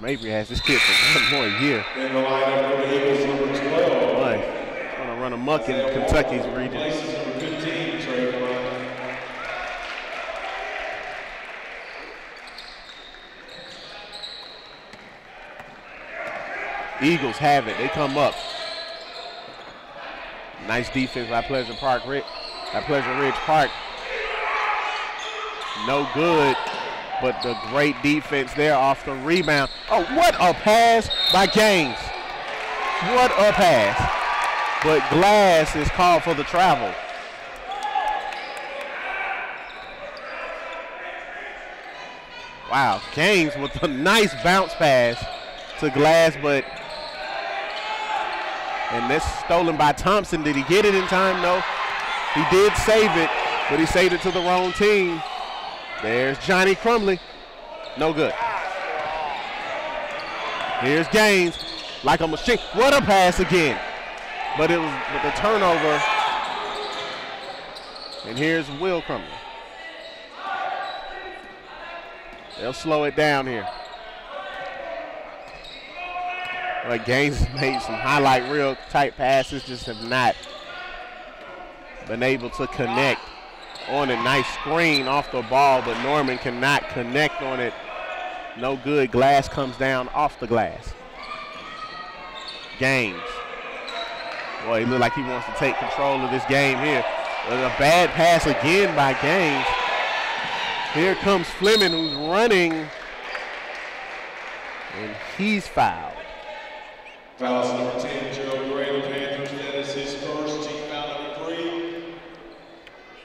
Mabry has this kid for one more year. In the lineup for the Eagles, number 12. Boy, he's going to run amok in Kentucky's region. Places number 15, Trey Kalina. Eagles have it. They come up. Nice defense by Pleasure Ridge Park. No good, but the great defense there off the rebound. Oh, what a pass by Gaines. What a pass. But Glass is called for the travel. Wow, Gaines with a nice bounce pass to Glass, and that's stolen by Thompson. Did he get it in time? No. He did save it, but he saved it to the wrong team. There's Johnny Crumley. No good. Here's Gaines like a machine. What a pass again. But it was with the turnover. And here's Will Crumley. They'll slow it down here. But Gaines has made some highlight reel type passes, just have not been able to connect on a nice screen off the ball, but Norman cannot connect on it. No good. Glass comes down off the glass. Gaines. Boy, he looks like he wants to take control of this game here. But a bad pass again by Gaines. Here comes Fleming, who's running, and he's fouled. Foul number 10, Gerald Gray, the Panthers. That is his first. Team foul number 3.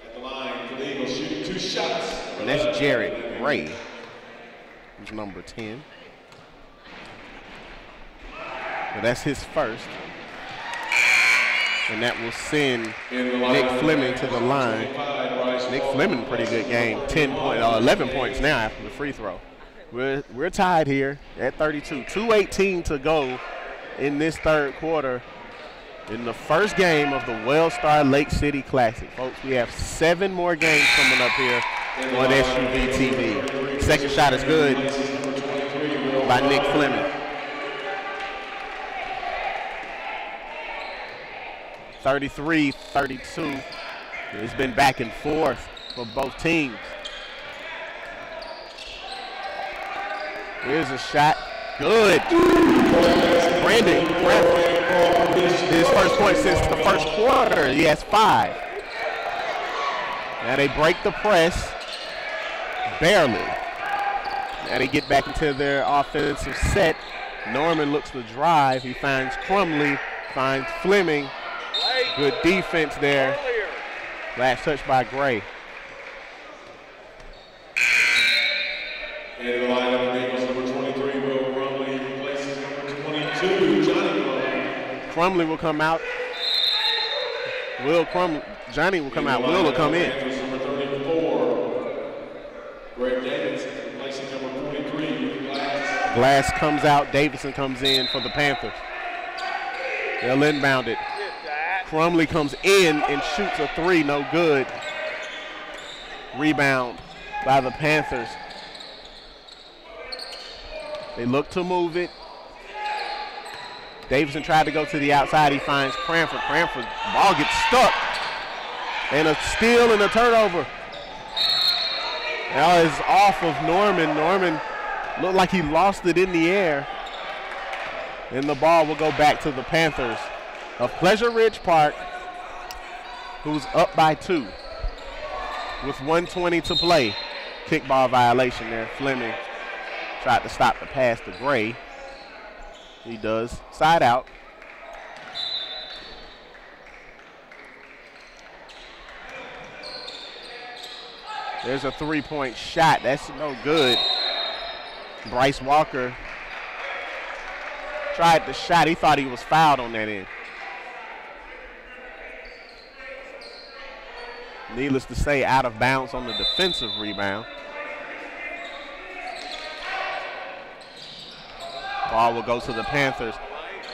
At the line for the Eagles, shooting 2 shots. And that's Jared Gray, who's number 10. But that's his first. And that will send Nick Fleming to the line. Nick Fleming, pretty good game. 11 points now after the free throw. We're tied here at 32. 2:18 to go in this third quarter in the first game of the WellStar Lake City Classic. Folks, we have 7 more games coming up here on SUV TV. Second shot is good by Nick Fleming. 33-32. It's been back and forth for both teams. Here's a shot. Good. Brandon Crawford. His first point since the first quarter. He has 5. Now they break the press. Barely. Now they get back into their offensive set. Norman looks to drive. He finds Crumley, finds Fleming. Good defense there. Last touch by Gray. And the lineup of Eagles, number 23, Will Crumley replaces number 22, Johnny Crumley. Crumley will come out. Johnny will come out. Will come in. Number 34, Greg Davidson replacing number 23, Glass. Glass comes out. Davidson comes in for the Panthers. They'll inbound it. Crumley comes in and shoots a three. No good. Rebound by the Panthers. They look to move it. Davidson tried to go to the outside. He finds Cranford. Cranford's ball gets stuck. And a steal and a turnover. Now it's off of Norman. Norman looked like he lost it in the air. And the ball will go back to the Panthers of Pleasure Ridge Park, who's up by 2 with 1:20 to play. Kickball violation there. Fleming tried to stop the pass to Gray. He does. Side out. There's a three-point shot. That's no good. Bryce Walker tried the shot. He thought he was fouled on that end. Needless to say, out of bounds on the defensive rebound. Ball will go to the Panthers.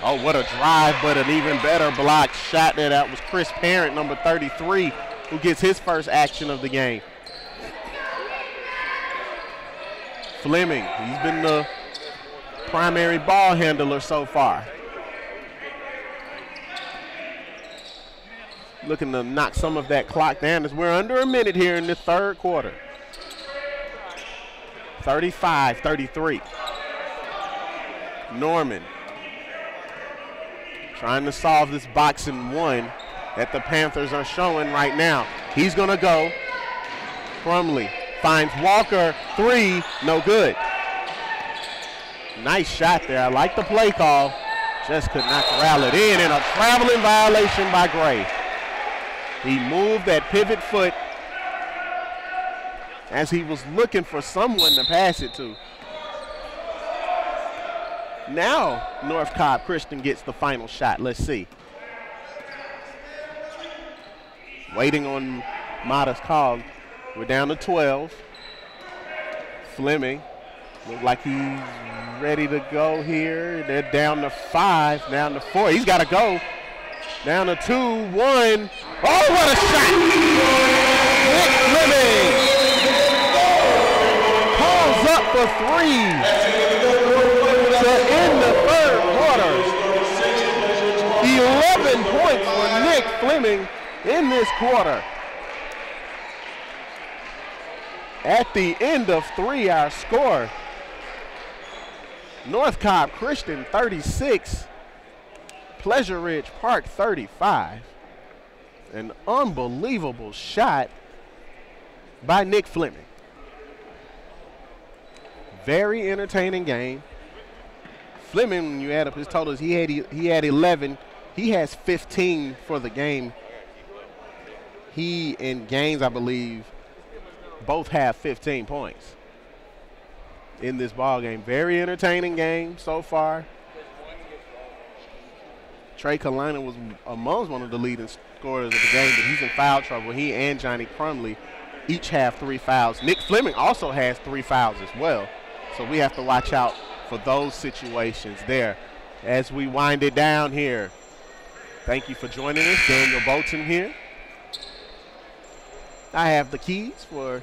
Oh, what a drive, but an even better block shot there. That was Chris Parent, number 33, who gets his first action of the game. Fleming, he's been the primary ball handler so far. Looking to knock some of that clock down as we're under a minute here in the third quarter. 35-33. Norman trying to solve this box and one that the Panthers are showing right now. He's going to go. Crumley finds Walker. Three, no good. Nice shot there. I like the play call. Just could not corral it in, and a traveling violation by Gray. He moved that pivot foot as he was looking for someone to pass it to. Now, North Cobb Christian gets the final shot. Let's see. Waiting on Modest call. We're down to 12. Fleming looks like he's ready to go here. They're down to 5, down to 4. He's got to go. Down to 2, 1. Oh, what a shot! Nick Fleming pulls up for 3 to end the third quarter. 11 points for Nick Fleming in this quarter. At the end of 3, our score, North Cobb Christian 36, Pleasure Ridge Park 35. An unbelievable shot by Nick Fleming. Very entertaining game. Fleming, when you add up his totals, he had 11. He has 15 for the game. He and Gaines, I believe, both have 15 points in this ball game. Very entertaining game so far. Trey Kalina was amongst one of the leading scorers of the game, but he's in foul trouble. He and Johnny Crumley each have 3 fouls. Nick Fleming also has 3 fouls as well. So we have to watch out for those situations there as we wind it down here. Thank you for joining us. Daniel Bolton here. I have the keys for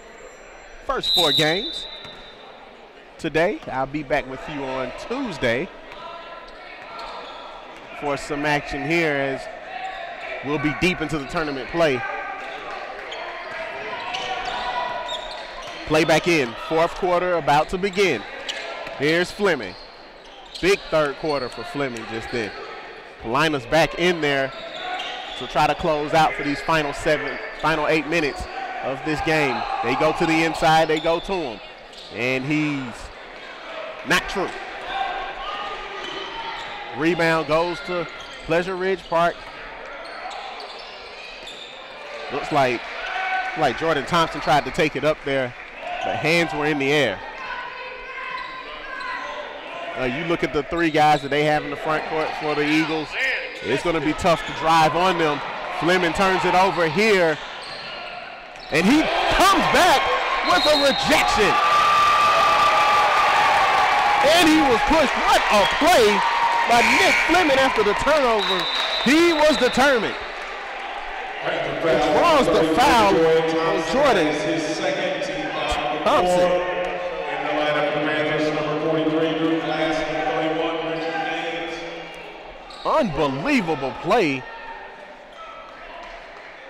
first 4 games today. I'll be back with you on Tuesday for some action here as we'll be deep into the tournament play. Play back in. 4th quarter about to begin. Here's Fleming. Big third quarter for Fleming just then. Kalina's back in there to try to close out for these final 8 minutes of this game. They go to the inside, they go to him. And he's not true. Rebound goes to Pleasure Ridge Park. Looks like Jordan Thompson tried to take it up there, but hands were in the air. You look at the three guys that they have in the front court for the Eagles. It's going to be tough to drive on them. Fleming turns it over here, and he comes back with a rejection. And he was pushed. What a play by Nick Fleming after the turnover. He was determined. Draws the foul on Jordan Thompson. In the lineup for Panthers, number 43, Drew Glass, and 31, Richard Gaines. Unbelievable play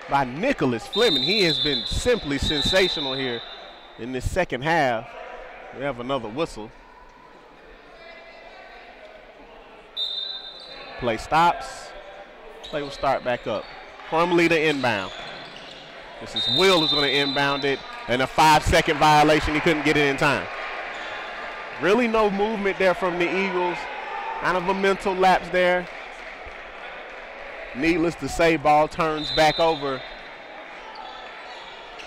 by Nicholas Fleming. He has been simply sensational here in this second half. We have another whistle. Play stops. Play will start back up. Crumley to inbound. This is Will who's going to inbound it, and a 5-second violation. He couldn't get it in time. Really no movement there from the Eagles. Kind of a mental lapse there. Needless to say, ball turns back over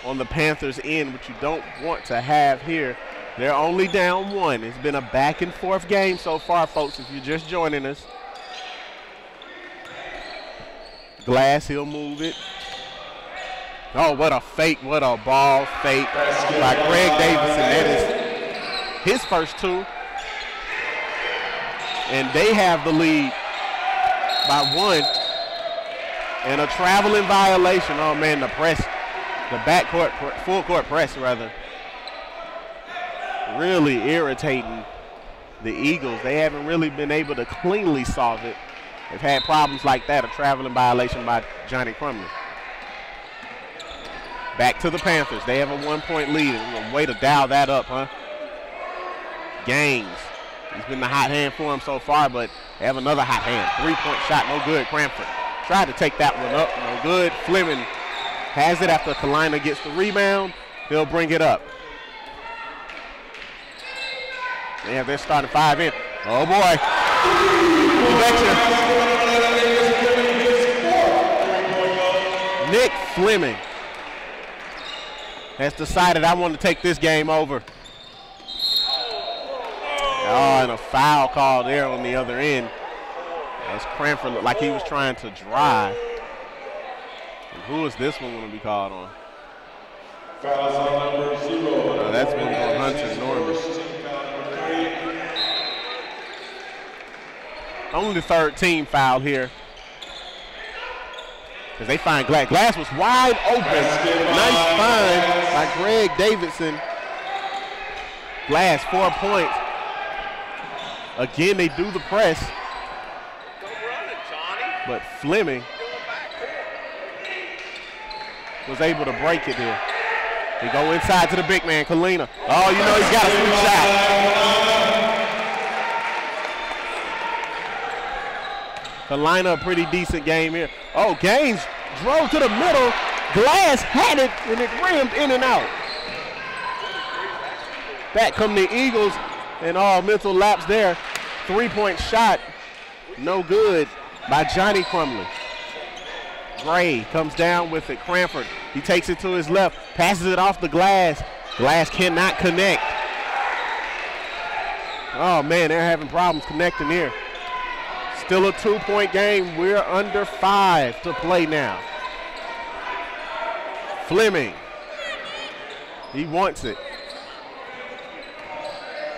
on the Panthers' end, which you don't want to have here. They're only down one. It's been a back and forth game so far, folks, if you're just joining us. Glass, he'll move it. Oh, what a fake, what a ball fake by Greg Davison. That is his first two. And they have the lead by one. And a traveling violation. Oh, man, the press, the backcourt, full court press, rather. Really irritating the Eagles. They haven't really been able to cleanly solve it. They've had problems like that, a traveling violation by Johnny Crumley. Back to the Panthers. They have a 1-point lead. A way to dial that up, huh? Gaines. He's been the hot hand for him so far, but they have another hot hand. 3-point shot, no good. Cranford tried to take that one up, no good. Fleming has it after Kalina gets the rebound. He'll bring it up. They have their starting five in. Oh, boy. Nick Fleming has decided, I want to take this game over. Oh, and a foul call there on the other end, as Cranford looked like he was trying to drive. And who is this one going to be called on? Fouls on number 0. That's been on Hunter Norman. Only the third team foul here. Because they find Glass. Glass was wide open. Nice find by Greg Davidson. Glass, 4 points. Again, they do the press. But Fleming was able to break it here. They go inside to the big man, Kalina. Oh, you know he's got a sweet shot. Kalina, a pretty decent game here. Oh, Gaines drove to the middle. Glass had it, and it rimmed in and out. Back come the Eagles, and all mental lapse there. 3-point shot, no good by Johnny Crumley. Gray comes down with it. Cranford, he takes it to his left, passes it off the Glass. Glass cannot connect. Oh, man, they're having problems connecting here. Still a 2-point game. We're under 5 to play now. Fleming, he wants it.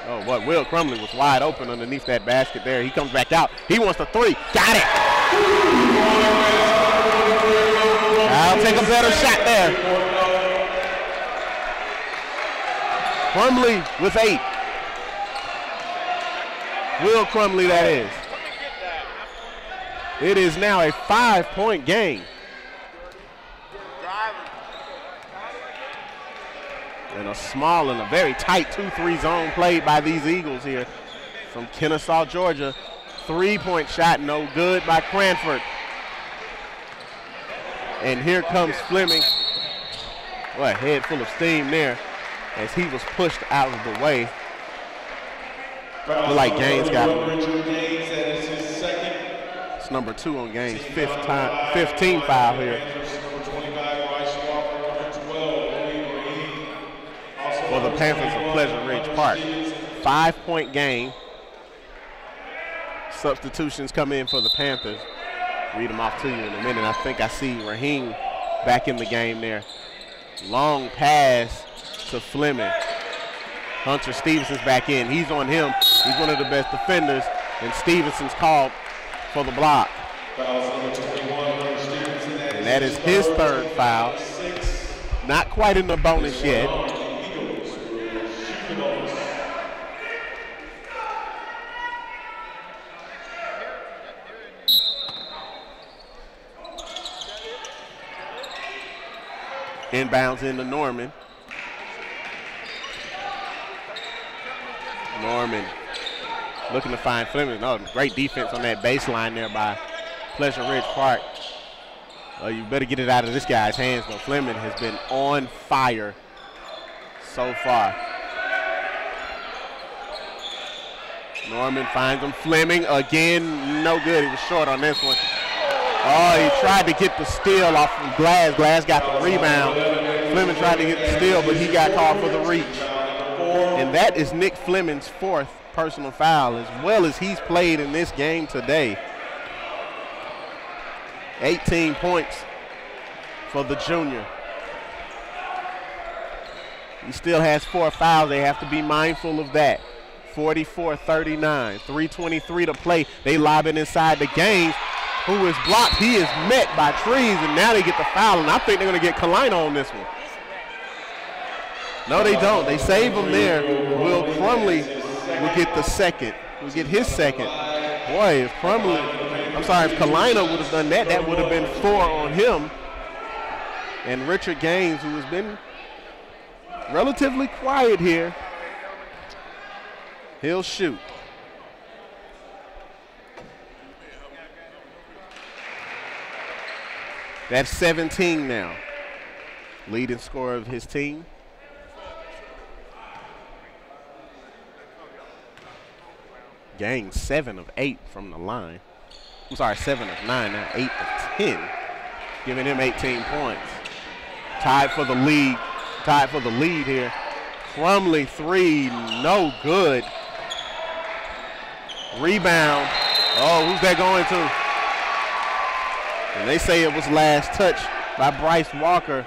Oh, what? Will Crumley was wide open underneath that basket there. He comes back out. He wants the three. Got it. I'll take a better shot there. Crumley with 8. Will Crumley, that is. It is now a 5-point game. And a small and a very tight 2-3 zone played by these Eagles here from Kennesaw, Georgia. 3-point shot, no good by Cranford. And here comes Fleming. What a head full of steam there as he was pushed out of the way. Looked like Gaines got him. Richard Gaines, that is his second That's number 2 on Gaines. 15 foul here. For the Panthers of Pleasant Ridge Park. 5-point game. Substitutions come in for the Panthers. Read them off to you in a minute. I think I see Raheem back in the game there. Long pass to Fleming. Hunter Stevenson's back in. He's on him. He's one of the best defenders, and Stevenson's called for the block. And that is his 3rd foul. Not quite in the bonus yet. Inbounds into Norman. Norman looking to find Fleming. Oh, great defense on that baseline there by Pleasant Ridge Park. You better get it out of this guy's hands, though. Fleming has been on fire so far. Norman finds him. Fleming again, no good. He was short on this one. Oh, he tried to get the steal off of Glass. Glass got the rebound. Fleming tried to get the steal, but he got called for the reach. And that is Nick Fleming's 4th personal foul, as well as he's played in this game today. 18 points for the junior. He still has 4 fouls. They have to be mindful of that. 44-39, 3:23 to play. They lob it inside the game. Who is blocked? He is met by Trees, and now they get the foul, and I think they're going to get Kalina on this one. No, they don't. They save him there. Will Crumley will get the second. Will get his second. Boy, if Kalina would have done that, that would have been 4 on him. And Richard Gaines, who has been relatively quiet here, he'll shoot. That's 17 now. Leading scorer of his team. Gaines 7 of 8 from the line. I'm sorry, 7 of 9, now 8 of 10. Giving him 18 points. Tied for the lead. Tied for the lead here. Crumley 3, no good. Rebound. Oh, who's that going to? And they say it was last touch by Bryce Walker.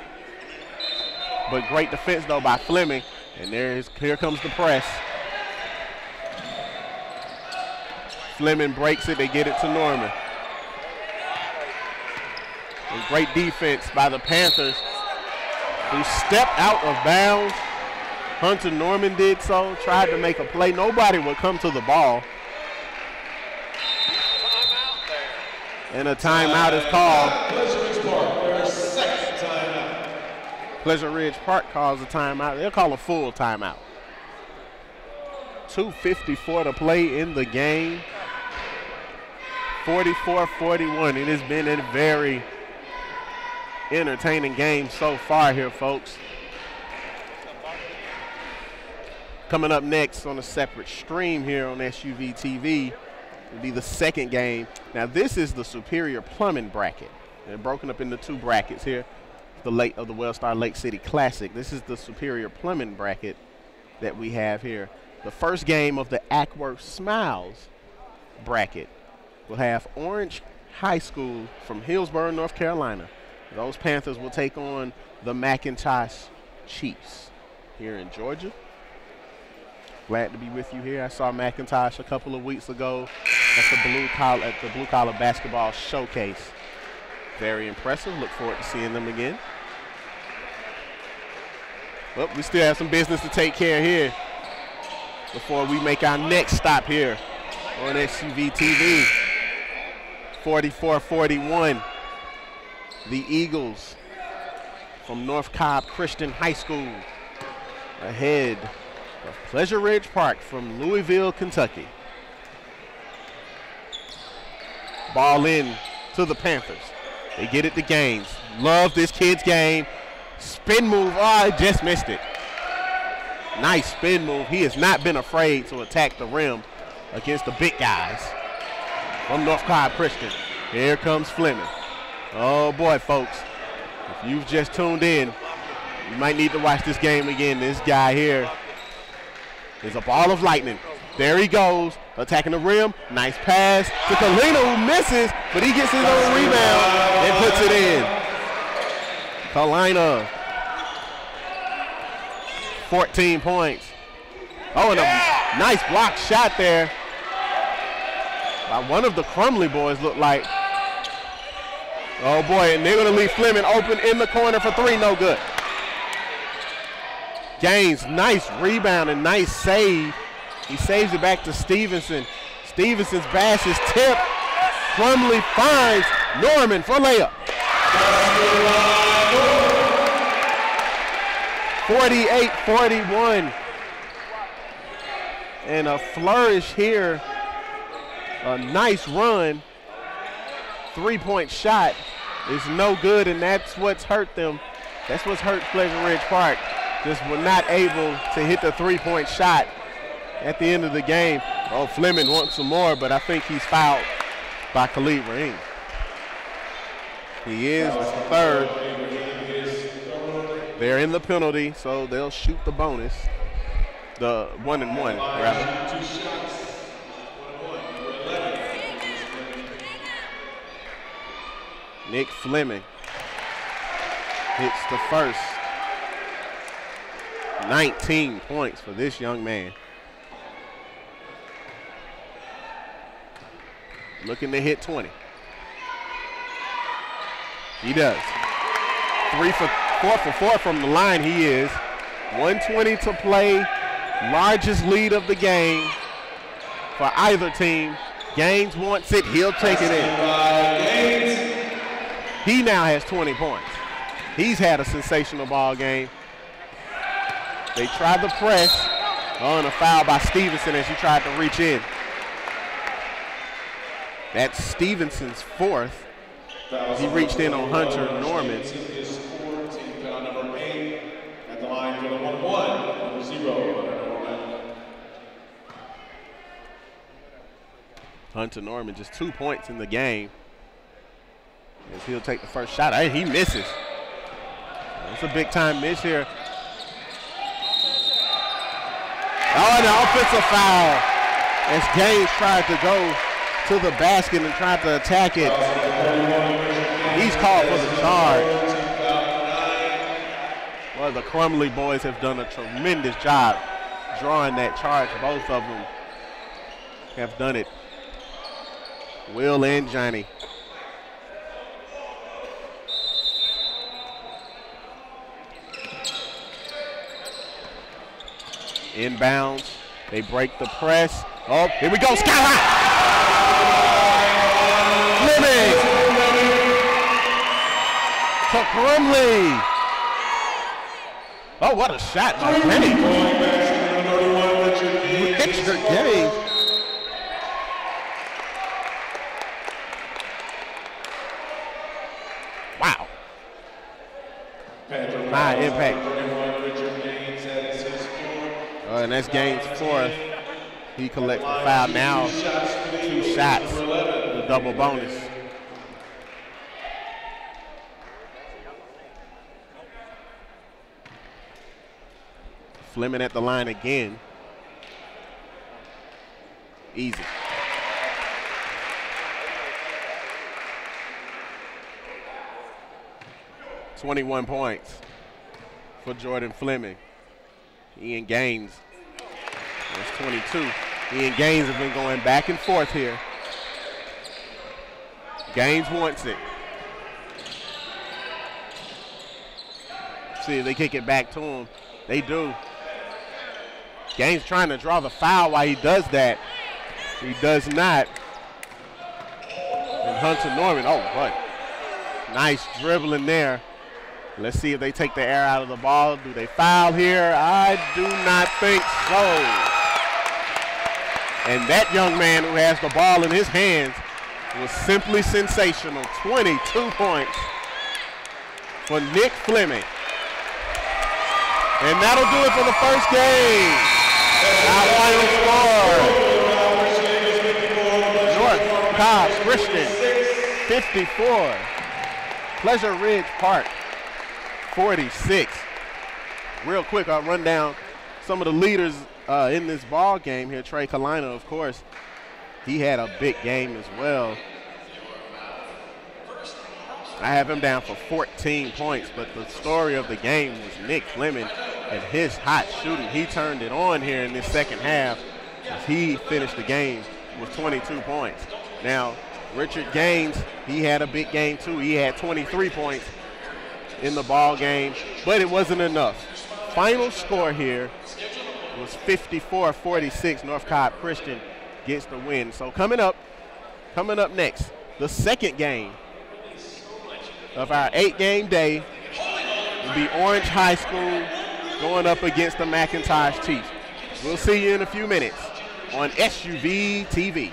But great defense, though, by Fleming. And here comes the press. Fleming breaks it. They get it to Norman. And great defense by the Panthers, who stepped out of bounds. Hunter Norman did so, tried to make a play. Nobody would come to the ball. And a timeout is called. Pleasant Ridge Park calls a timeout. They'll call a full timeout. 2:54 to play in the game. 44-41. It has been a very entertaining game so far here, folks. Coming up next on a separate stream here on SUV TV will be the second game. Now, this is the Superior Plumbing bracket. They're broken up into 2 brackets here. The WellStar Lake City Classic. This is the Superior Plumbing bracket that we have here. The first game of the Ackworth Smiles bracket will have Orange High School from Hillsborough, North Carolina. Those Panthers will take on the McIntosh Chiefs here in Georgia. Glad to be with you here. I saw McIntosh a couple of weeks ago at the Blue Collar Basketball Showcase. Very impressive. Look forward to seeing them again. Well, we still have some business to take care of here before we make our next stop here on SUV TV. 44-41. The Eagles from North Cobb Christian High School ahead of Pleasant Ridge Park from Louisville, Kentucky. Ball in to the Panthers. They get it to Gaines. Love this kid's game. Spin move. Oh, I just missed it. Nice spin move. He has not been afraid to attack the rim against the big guys from North Cobb Christian. Here comes Fleming. Oh, boy, folks. If you've just tuned in, you might need to watch this game again. This guy here is a ball of lightning. There he goes, attacking the rim. Nice pass to Kalina, who misses, but he gets his own rebound and puts it in. Kalina, 14 points. Oh, and a nice block shot there by one of the Crumley boys, looked like. Oh, boy, and they're going to leave Fleming open in the corner for three. No good. Gaines, nice rebound and nice save. He saves it back to Stevenson. Stevenson's bash is tipped. Crumley finds Norman for layup. 48-41. And a flourish here. A nice run. Three-point shot is no good, and that's what's hurt them. That's what's hurt Pleasant Ridge Park. Just were not able to hit the three-point shot at the end of the game. Oh, Fleming wants some more, but I think he's fouled by Khalid Rahim. He is the third. They're in the penalty, so they'll shoot the bonus. The 1-and-1, rather. Nick Fleming hits the first. 19 points for this young man. Looking to hit 20. He does. 4 for 4 from the line he is. 1:20 to play. Largest lead of the game for either team. Gaines wants it. He'll take it in. He now has 20 points. He's had a sensational ball game. They tried the press. Oh, and a foul by Stevenson as he tried to reach in. That's Stevenson's fourth. He reached in on Hunter Norman. At the line for the 1-1, number 0. Hunter Norman just 2 points in the game. As he'll take the first shot. Hey, he misses. It's a big time miss here. Oh, and an offensive foul as Gaines tried to go to the basket and tried to attack it. He's called for the charge. Well, the Crumley boys have done a tremendous job drawing that charge. Both of them have done it. Will and Johnny. Inbounds. They break the press. Oh, here we go. Sky high. Fleming to Crumley. Oh, what a shot by Gaines. Richard Gaines. Wow. High impact. And that's Gaines' fourth. He collects the foul now. 2 shots. The double bonus. Fleming at the line again. Easy. $21 points for Jordan Fleming. Ian Gaines. That's 22. Ian Gaines have been going back and forth here. Gaines wants it. See if they kick it back to him. They do. Gaines trying to draw the foul while he does that. He does not. And Hunter Norman, oh, what? Nice dribbling there. Let's see if they take the air out of the ball. Do they foul here? I do not think so. And that young man who has the ball in his hands was simply sensational. 22 points for Nick Fleming. And that'll do it for the first game. Our final score. North Cobb Christian 54. Pleasure Ridge Park 46. Real quick, I'll run down some of the leaders in this ball game here. Trey Kalina, of course, he had a big game as well. I have him down for 14 points, but the story of the game was Nick Fleming and his hot shooting. He turned it on here in this second half as he finished the game with 22 points. Now, Richard Gaines, he had a big game too. He had 23 points in the ball game, but it wasn't enough. Final score here was 54-46. North Cobb Christian gets the win. So coming up next, the second game of our 8-game day will be Orange High School going up against the McIntosh Chiefs. We'll see you in a few minutes on SUV TV.